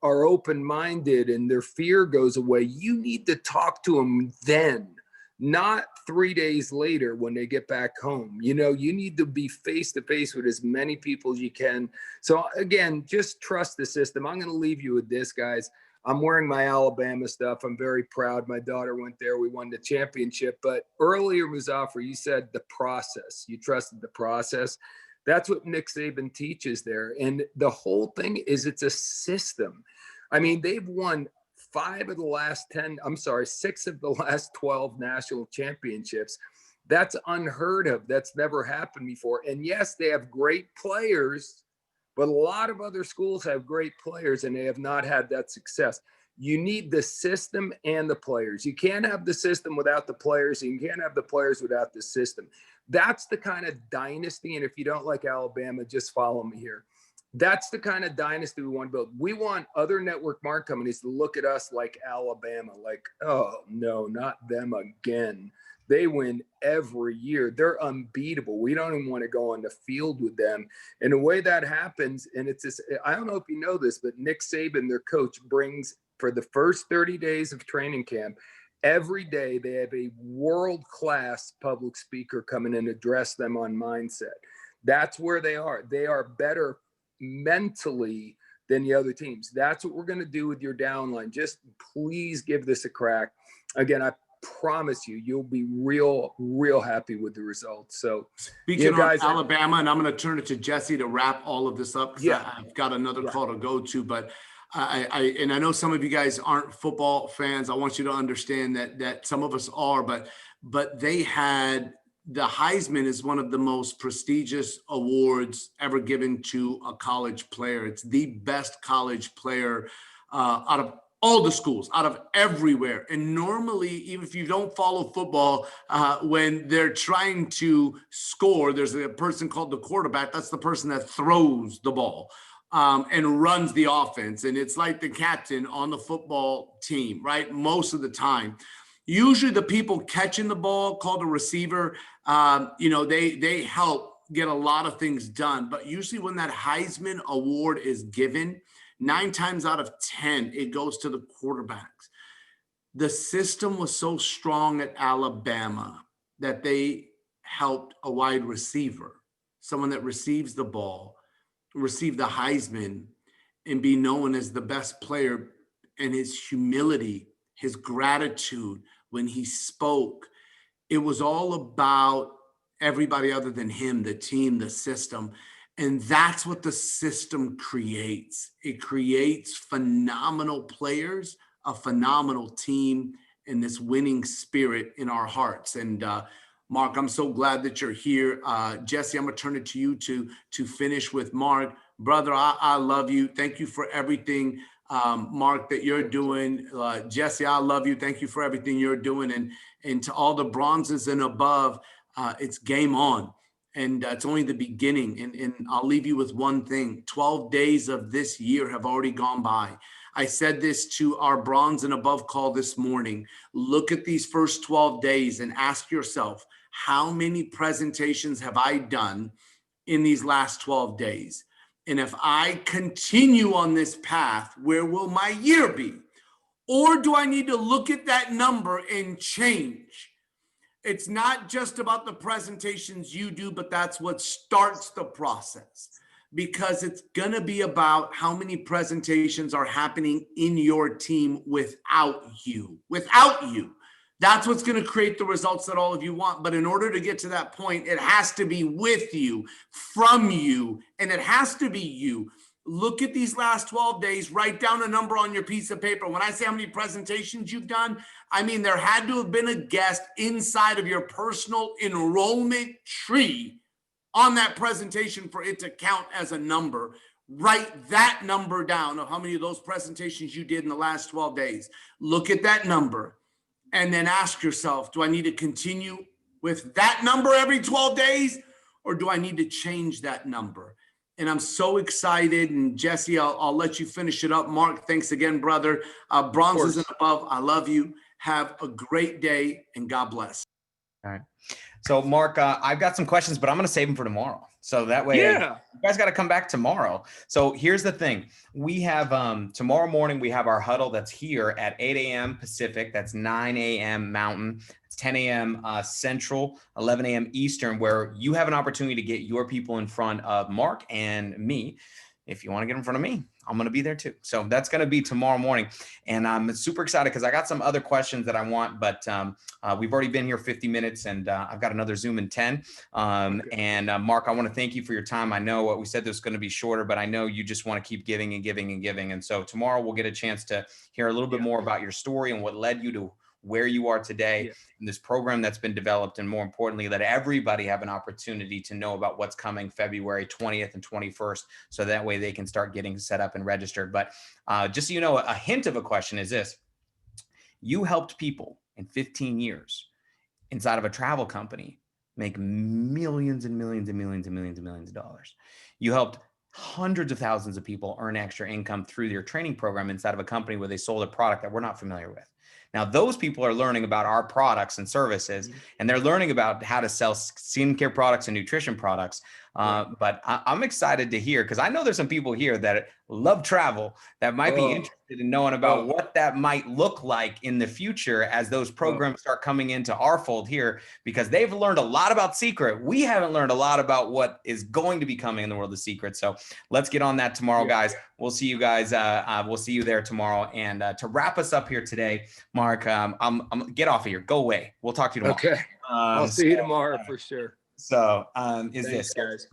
are open-minded and their fear goes away, you need to talk to them then, not 3 days later when they get back home. You know, you need to be face to face with as many people as you can. So again, just trust the system. I'm going to leave you with this, guys. I'm wearing my Alabama stuff. I'm very proud. My daughter went there. We won the championship. But earlier, Muzaffar, you said the process. You trusted the process. That's what Nick Saban teaches there. And the whole thing is it's a system. I mean, they've won 6 of the last 12 national championships. That's unheard of. That's never happened before. And yes, they have great players, but a lot of other schools have great players and they have not had that success. You need the system and the players. You can't have the system without the players. And you can't have the players without the system. That's the kind of dynasty. And if you don't like Alabama, just follow me here. That's the kind of dynasty we want to build. We want other network marketing companies to look at us like Alabama, like, oh no, not them again. They win every year. They're unbeatable. We don't even want to go on the field with them. And the way that happens, and it's this, I don't know if you know this, but Nick Saban, their coach, brings for the first 30 days of training camp, every day they have a world-class public speaker come in and address them on mindset. That's where they are. They are better mentally than the other teams. That's what we're going to do with your downline. Just please give this a crack. Again, I promise you, you'll be real happy with the results. So speaking of Alabama, and I'm going to turn it to Jesse to wrap all of this up, because I've got another call to go to, but I know some of you guys aren't football fans. I want you to understand that some of us are, but they had the Heisman is one of the most prestigious awards ever given to a college player. It's the best college player out of all the schools, out of everywhere. And normally, even if you don't follow football, when they're trying to score, there's a person called the quarterback. That's the person that throws the ball and runs the offense. And it's like the captain on the football team, right? Most of the time. Usually the people catching the ball, called a receiver, they help get a lot of things done. But usually when that Heisman Award is given, 9 times out of 10, it goes to the quarterbacks. The system was so strong at Alabama that they helped a wide receiver, someone that receives the ball, receive the Heisman, and be known as the best player. And his humility, his gratitude when he spoke, it was all about everybody other than him, the team, the system. And that's what the system creates. It creates phenomenal players, a phenomenal team, and this winning spirit in our hearts. And Mark, I'm so glad that you're here. Jesse, I'm gonna turn it to you to finish with Mark. Brother, I love you. Thank you for everything, Mark, that you're doing. Jesse, I love you. Thank you for everything you're doing. And to all the bronzes and above, it's game on. And it's only the beginning. And I'll leave you with one thing. 12 days of this year have already gone by. I said this to our bronze and above call this morning. Look at these first 12 days and ask yourself, how many presentations have I done in these last 12 days? And if I continue on this path, where will my year be? Or do I need to look at that number and change? It's not just about the presentations you do, but that's what starts the process, because it's going to be about how many presentations are happening in your team without you. That's what's going to create the results that all of you want. But in order to get to that point, it has to be with you, from you, and it has to be you. Look at these last 12 days, write down a number on your piece of paper. When I say how many presentations you've done, I mean, there had to have been a guest inside of your personal enrollment tree on that presentation for it to count as a number. Write that number down of how many of those presentations you did in the last 12 days. Look at that number and then ask yourself, do I need to continue with that number every 12 days, or do I need to change that number? And I'm so excited. And Jesse, I'll let you finish it up. Mark, thanks again, brother. Bronzes and above, I love you. Have a great day and God bless. All right. So Mark, I've got some questions, but I'm going to save them for tomorrow. So that way, Yeah. you guys got to come back tomorrow. So here's the thing. We have tomorrow morning, we have our huddle that's here at 8 a.m. Pacific. That's 9 a.m. Mountain. It's 10 a.m. Central, 11 a.m. Eastern, where you have an opportunity to get your people in front of Mark and me. If you want to get in front of me, I'm going to be there too. So that's going to be tomorrow morning. And I'm super excited because I got some other questions that I want, but we've already been here 50 minutes and I've got another Zoom in 10. Okay. And Mark, I want to thank you for your time. I know what we said this was going to be shorter, but I know you just want to keep giving and giving and giving. And so tomorrow we'll get a chance to hear a little bit more about your story and what led you to where you are today in this program that's been developed. And more importantly, let everybody have an opportunity to know about what's coming February 20th and 21st. So that way they can start getting set up and registered. But just so you know, a hint of a question is this. You helped people in 15 years inside of a travel company make millions and millions and millions and millions and millions of dollars. You helped hundreds of thousands of people earn extra income through your training program inside of a company where they sold a product that we're not familiar with. Now, those people are learning about our products and services, and they're learning about how to sell skincare products and nutrition products. But I'm excited to hear, because I know there's some people here that love travel that might be interested in knowing about what that might look like in the future as those programs start coming into our fold here, because they've learned a lot about Secret. We haven't learned a lot about what is going to be coming in the world of Secret. So let's get on that tomorrow, guys. We'll see you guys. We'll see you there tomorrow. And to wrap us up here today, Mark, I'm get off of here. Go away. We'll talk to you tomorrow. Okay. I'll see you tomorrow for sure. So Thanks, this, guys.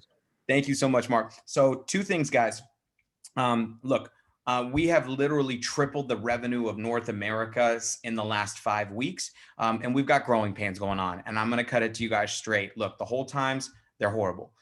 Thank you so much, Mark. So two things, guys. Look, we have literally tripled the revenue of North America in the last 5 weeks. And we've got growing pains going on. And I'm going to cut it to you guys straight. Look, the whole times, they're horrible.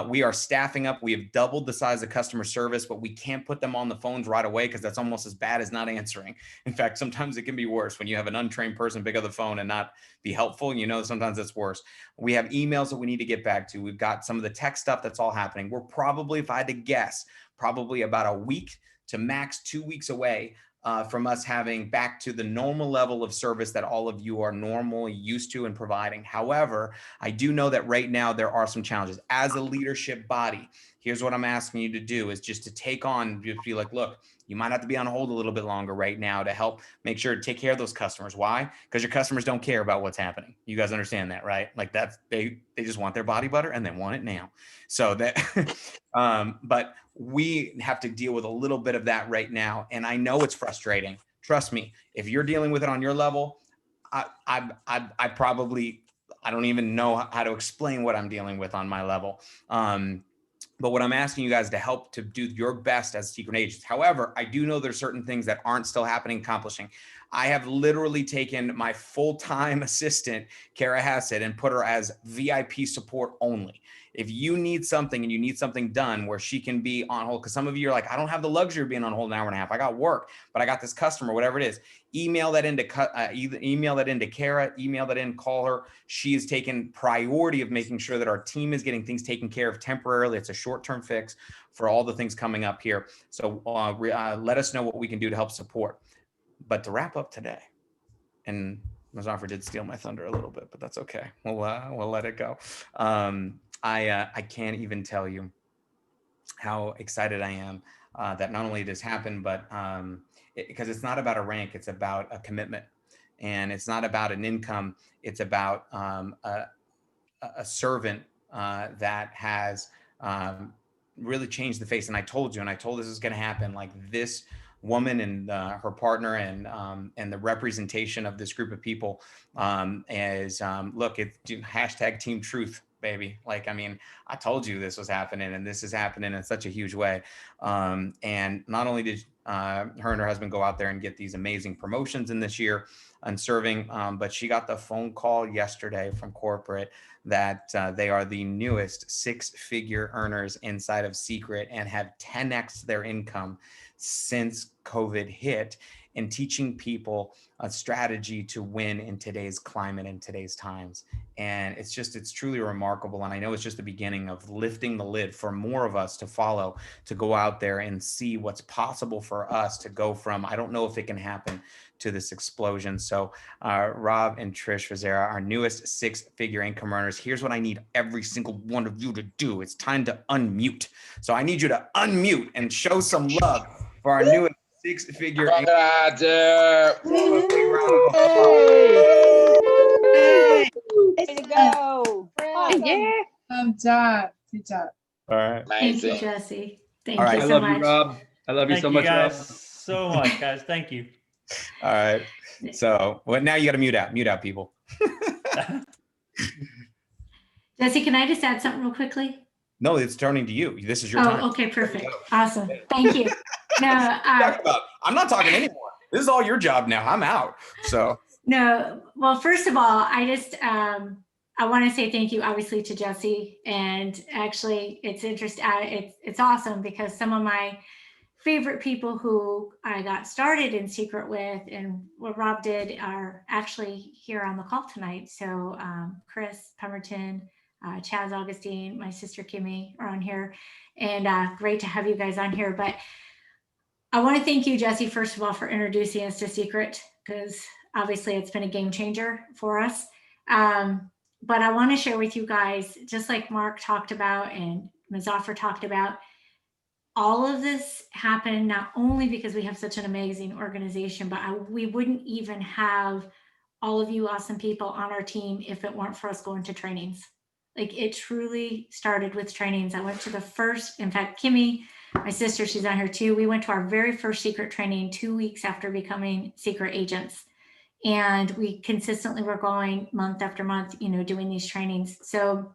We are staffing up. We have doubled the size of customer service, but we can't put them on the phones right away because that's almost as bad as not answering. In fact, sometimes it can be worse when you have an untrained person pick up the phone and not be helpful. You know, sometimes it's worse. We have emails that we need to get back to. We've got some of the tech stuff that's all happening. We're probably, if I had to guess, probably about a week to max 2 weeks away from us having back to the normal level of service that all of you are normally used to and providing. However, I do know that right now there are some challenges. As a leadership body, here's what I'm asking you to do is just to take on, just be like, look, you might have to be on hold a little bit longer right now to help make sure to take care of those customers. Why? Because your customers don't care about what's happening. You guys understand that, right? Like that's, they just want their body butter and they want it now. So that, but we have to deal with a little bit of that right now. And I know it's frustrating. Trust me, if you're dealing with it on your level, I probably, I don't even know how to explain what I'm dealing with on my level. But what I'm asking you guys to help to do your best as secret agents. However, I do know there's certain things that aren't still happening, accomplishing. I have literally taken my full-time assistant, Kara Hassett, and put her as VIP support only. If you need something and you need something done where she can be on hold, because some of you are like, I don't have the luxury of being on hold an hour and a half. I got work, but I got this customer, whatever it is. Email that into Kara, email that in, call her. She is taking priority of making sure that our team is getting things taken care of temporarily. It's a short-term fix for all the things coming up here. So let us know what we can do to help support. But to wrap up today, and Muzaffar did steal my thunder a little bit, but that's okay. We'll let it go. I can't even tell you how excited I am that not only this happened, but because it's not about a rank, it's about a commitment, and it's not about an income. It's about a servant that has really changed the face. And I told you, and I told this is going to happen. Like this woman and her partner and the representation of this group of people is look, it's hashtag Team Truth, baby. Like, I mean, I told you this was happening, and this is happening in such a huge way. And not only did her and her husband go out there and get these amazing promotions in this year and serving, but she got the phone call yesterday from corporate that they are the newest 6-figure earners inside of Secret and have 10x their income since COVID hit. and teaching people a strategy to win in today's climate and today's times. And it's truly remarkable. And I know it's just the beginning of lifting the lid for more of us to follow, to go out there and see what's possible for us to go from, I don't know if it can happen, to this explosion. So Rob and Trish Fazera, our newest 6-figure income earners, here's what I need every single one of you to do. It's time to unmute. So I need you to unmute and show some love for our newest 6-figure income earners. Way to go. Awesome. Yeah. Good job. All right. Thank you, Jesse. Thank All right. you I so love much. you, Rob. I love you Thank so you much, guys Rob. so much, guys. Thank you. All right. So now you got to mute out people. Jesse, can I just add something real quickly? No, it's turning to you. This is your time. Oh, okay, perfect. Awesome. Thank you. No, I'm not talking anymore. This is all your job now. I'm out. So no. Well, first of all, I just I want to say thank you, obviously, to Jesse. And actually, it's interesting. It's awesome because some of my favorite people who I got started in secret with and what Rob did are actually here on the call tonight. So Chris Pemberton, Chaz Augustine, my sister Kimmy are on here, and great to have you guys on here. But I want to thank you, Jesse, first of all, for introducing us to Secret, because obviously it's been a game changer for us. But I want to share with you guys, just like Mark talked about and Muzaffar talked about, all of this happened not only because we have such an amazing organization, but we wouldn't even have all of you awesome people on our team if it weren't for us going to trainings. Like, it truly started with trainings. I went to the first, in fact, Kimmy, my sister, she's on here too. We went to our very first secret training 2 weeks after becoming secret agents. And we consistently were going month after month, doing these trainings. So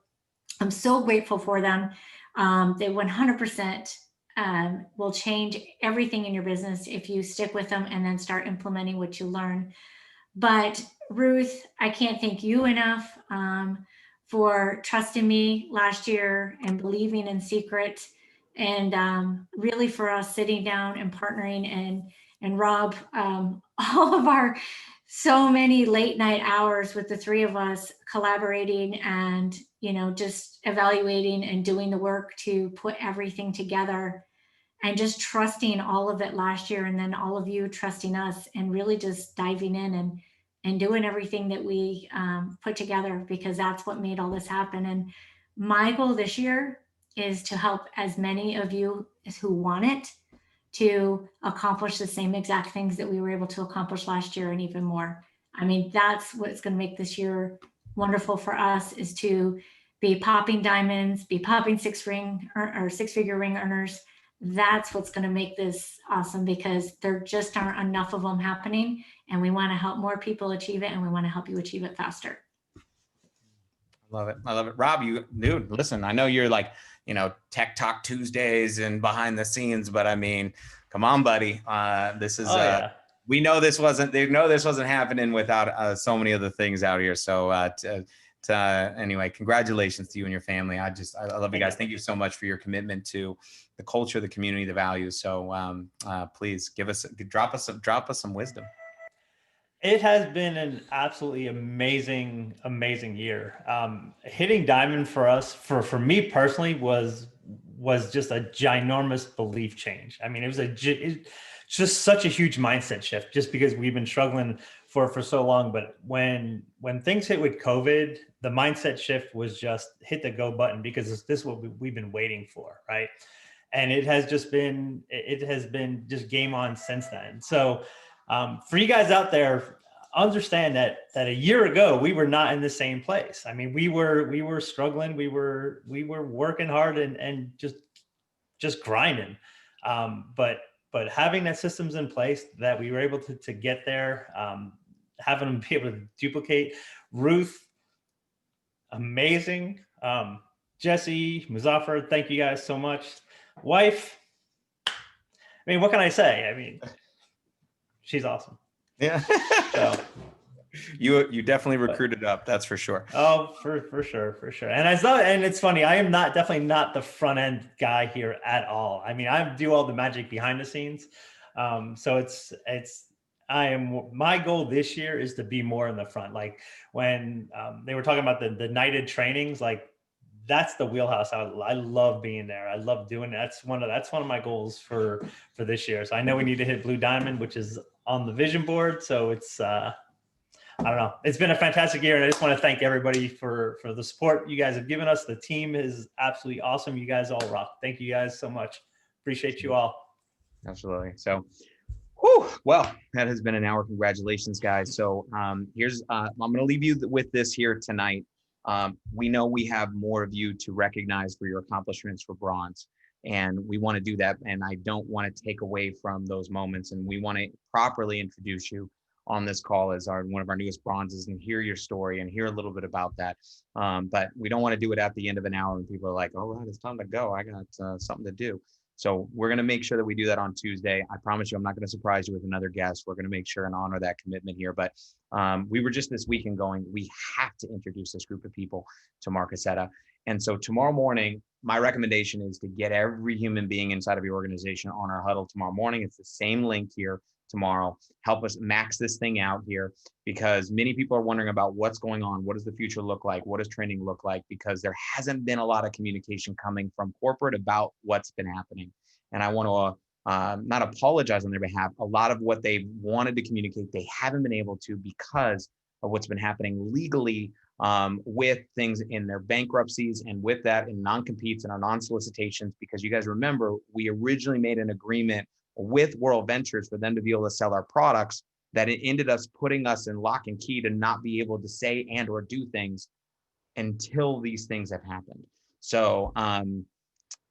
I'm so grateful for them. They 100% will change everything in your business if you stick with them and then start implementing what you learn. But Ruth, I can't thank you enough for trusting me last year and believing in Secret, and really for us sitting down and partnering, and Rob, all of our so many late night hours with the three of us collaborating and just evaluating and doing the work to put everything together, and just trusting all of it last year, and then all of you trusting us and really just diving in and doing everything that we put together, because that's what made all this happen. And my goal this year is to help as many of you who want it to accomplish the same exact things that we were able to accomplish last year and even more. I mean, that's what's going to make this year wonderful for us, is to be popping diamonds, be popping six-figure ring earners. That's what's going to make this awesome, because there just aren't enough of them happening, and we want to help more people achieve it, and we want to help you achieve it faster. Love it. I love it. Rob, dude, listen, I know you're like, Tech Talk Tuesdays and behind the scenes, but I mean, come on, buddy. This is, they know this wasn't happening without so many other things out here. So anyway, congratulations to you and your family. I love you guys. Thank you so much for your commitment to the culture, the community, the values. So please drop us some wisdom. It has been an absolutely amazing year. Hitting diamond for us, for me personally, was just a ginormous belief change. I mean, it's just such a huge mindset shift, just because we've been struggling for so long. But when things hit with COVID, the mindset shift was just hit the go button, because this is what we've been waiting for, right? And it has been just game on since then. So for you guys out there, understand that a year ago we were not in the same place. I mean, we were struggling, we were working hard and just grinding. But having that systems in place that we were able to get there, having them be able to duplicate. Ruth, amazing. Jesse, Muzaffar, thank you guys so much. Wife, I mean, what can I say? I mean, she's awesome. Yeah. So, you definitely recruited up, that's for sure. Oh, for sure. And it's funny, I am definitely not the front end guy here at all. I mean, I do all the magic behind the scenes. So it's my goal this year is to be more in the front. Like when they were talking about the nighted trainings, like that's the wheelhouse. I love being there. I love doing it. That's one of my goals for this year. So I know we need to hit Blue Diamond, which is on the vision board. So it's I don't know. It's been a fantastic year, and I just want to thank everybody for the support you guys have given us. The team is absolutely awesome. You guys all rock. Thank you guys so much. Appreciate you all. Absolutely. So, whew, well, that has been an hour. Congratulations, guys. So here's, I'm going to leave you with this here tonight. We know we have more of you to recognize for your accomplishments for bronze, and we want to do that. And I don't want to take away from those moments. And we want to properly introduce you on this call as one of our newest bronzes and hear your story and hear a little bit about that. But we don't want to do it at the end of an hour and people are like, all right, it's time to go. I got something to do. So we're going to make sure that we do that on Tuesday. I promise you, I'm not going to surprise you with another guest. We're going to make sure and honor that commitment here. But we were just this weekend going, we have to introduce this group of people to Marquesetta. And so tomorrow morning, my recommendation is to get every human being inside of your organization on our huddle tomorrow morning. It's the same link here tomorrow. Help us max this thing out here, because many people are wondering about what's going on. What does the future look like? What does training look like? Because there hasn't been a lot of communication coming from corporate about what's been happening. And I want to not apologize on their behalf. A lot of what they wanted to communicate, they haven't been able to because of what's been happening legally with things in their bankruptcies and with that in non-competes and our non-solicitations. Because you guys remember, we originally made an agreement with World Ventures for them to be able to sell our products, that it ended up putting us in lock and key to not be able to say and or do things until these things have happened. So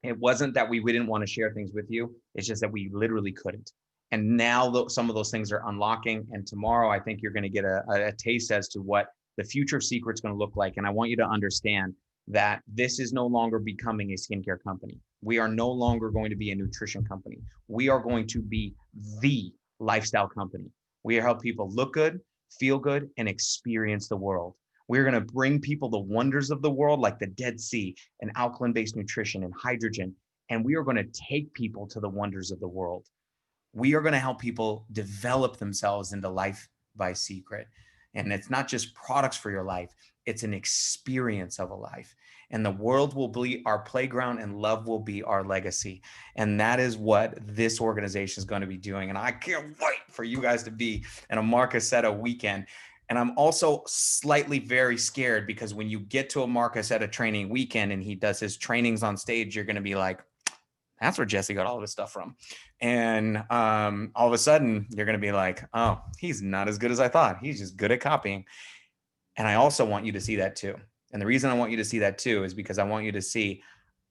it wasn't that we didn't want to share things with you. It's just that we literally couldn't. And now some of those things are unlocking. And tomorrow, I think you're going to get a taste as to what the future of Secret's going to look like. And I want you to understand that this is no longer becoming a skincare company. We are no longer going to be a nutrition company. We are going to be the lifestyle company. We help people look good, feel good, and experience the world. We're going to bring people the wonders of the world, like the Dead Sea and alkaline-based nutrition and hydrogen. And we are going to take people to the wonders of the world. We are going to help people develop themselves into Life by Secret. And it's not just products for your life, it's an experience of a life. And the world will be our playground and love will be our legacy. And that is what this organization is going to be doing. And I can't wait for you guys to be in a Marquesetta weekend. And I'm also slightly very scared, because when you get to a Marquesetta training weekend and he does his trainings on stage, you're going to be like, that's where Jesse got all of his stuff from. And all of a sudden you're going to be like, oh, he's not as good as I thought. He's just good at copying. And I also want you to see that too. And the reason I want you to see that too is because I want you to see,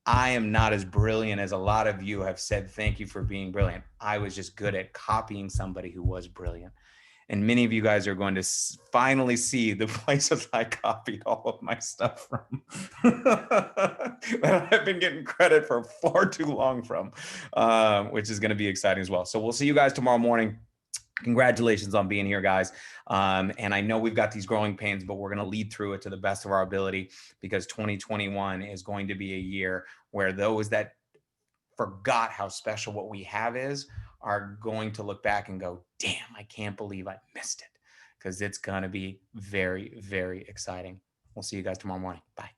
I am not as brilliant as a lot of you have said. Thank you for being brilliant. I was just good at copying somebody who was brilliant. And many of you guys are going to finally see the places I copied all of my stuff from that I've been getting credit for far too long from, which is going to be exciting as well. So we'll see you guys tomorrow morning. Congratulations on being here, guys. And I know we've got these growing pains, but we're going to lead through it to the best of our ability, because 2021 is going to be a year where those that forgot how special what we have is are going to look back and go, damn, I can't believe I missed it, because it's going to be very, very exciting. We'll see you guys tomorrow morning. Bye.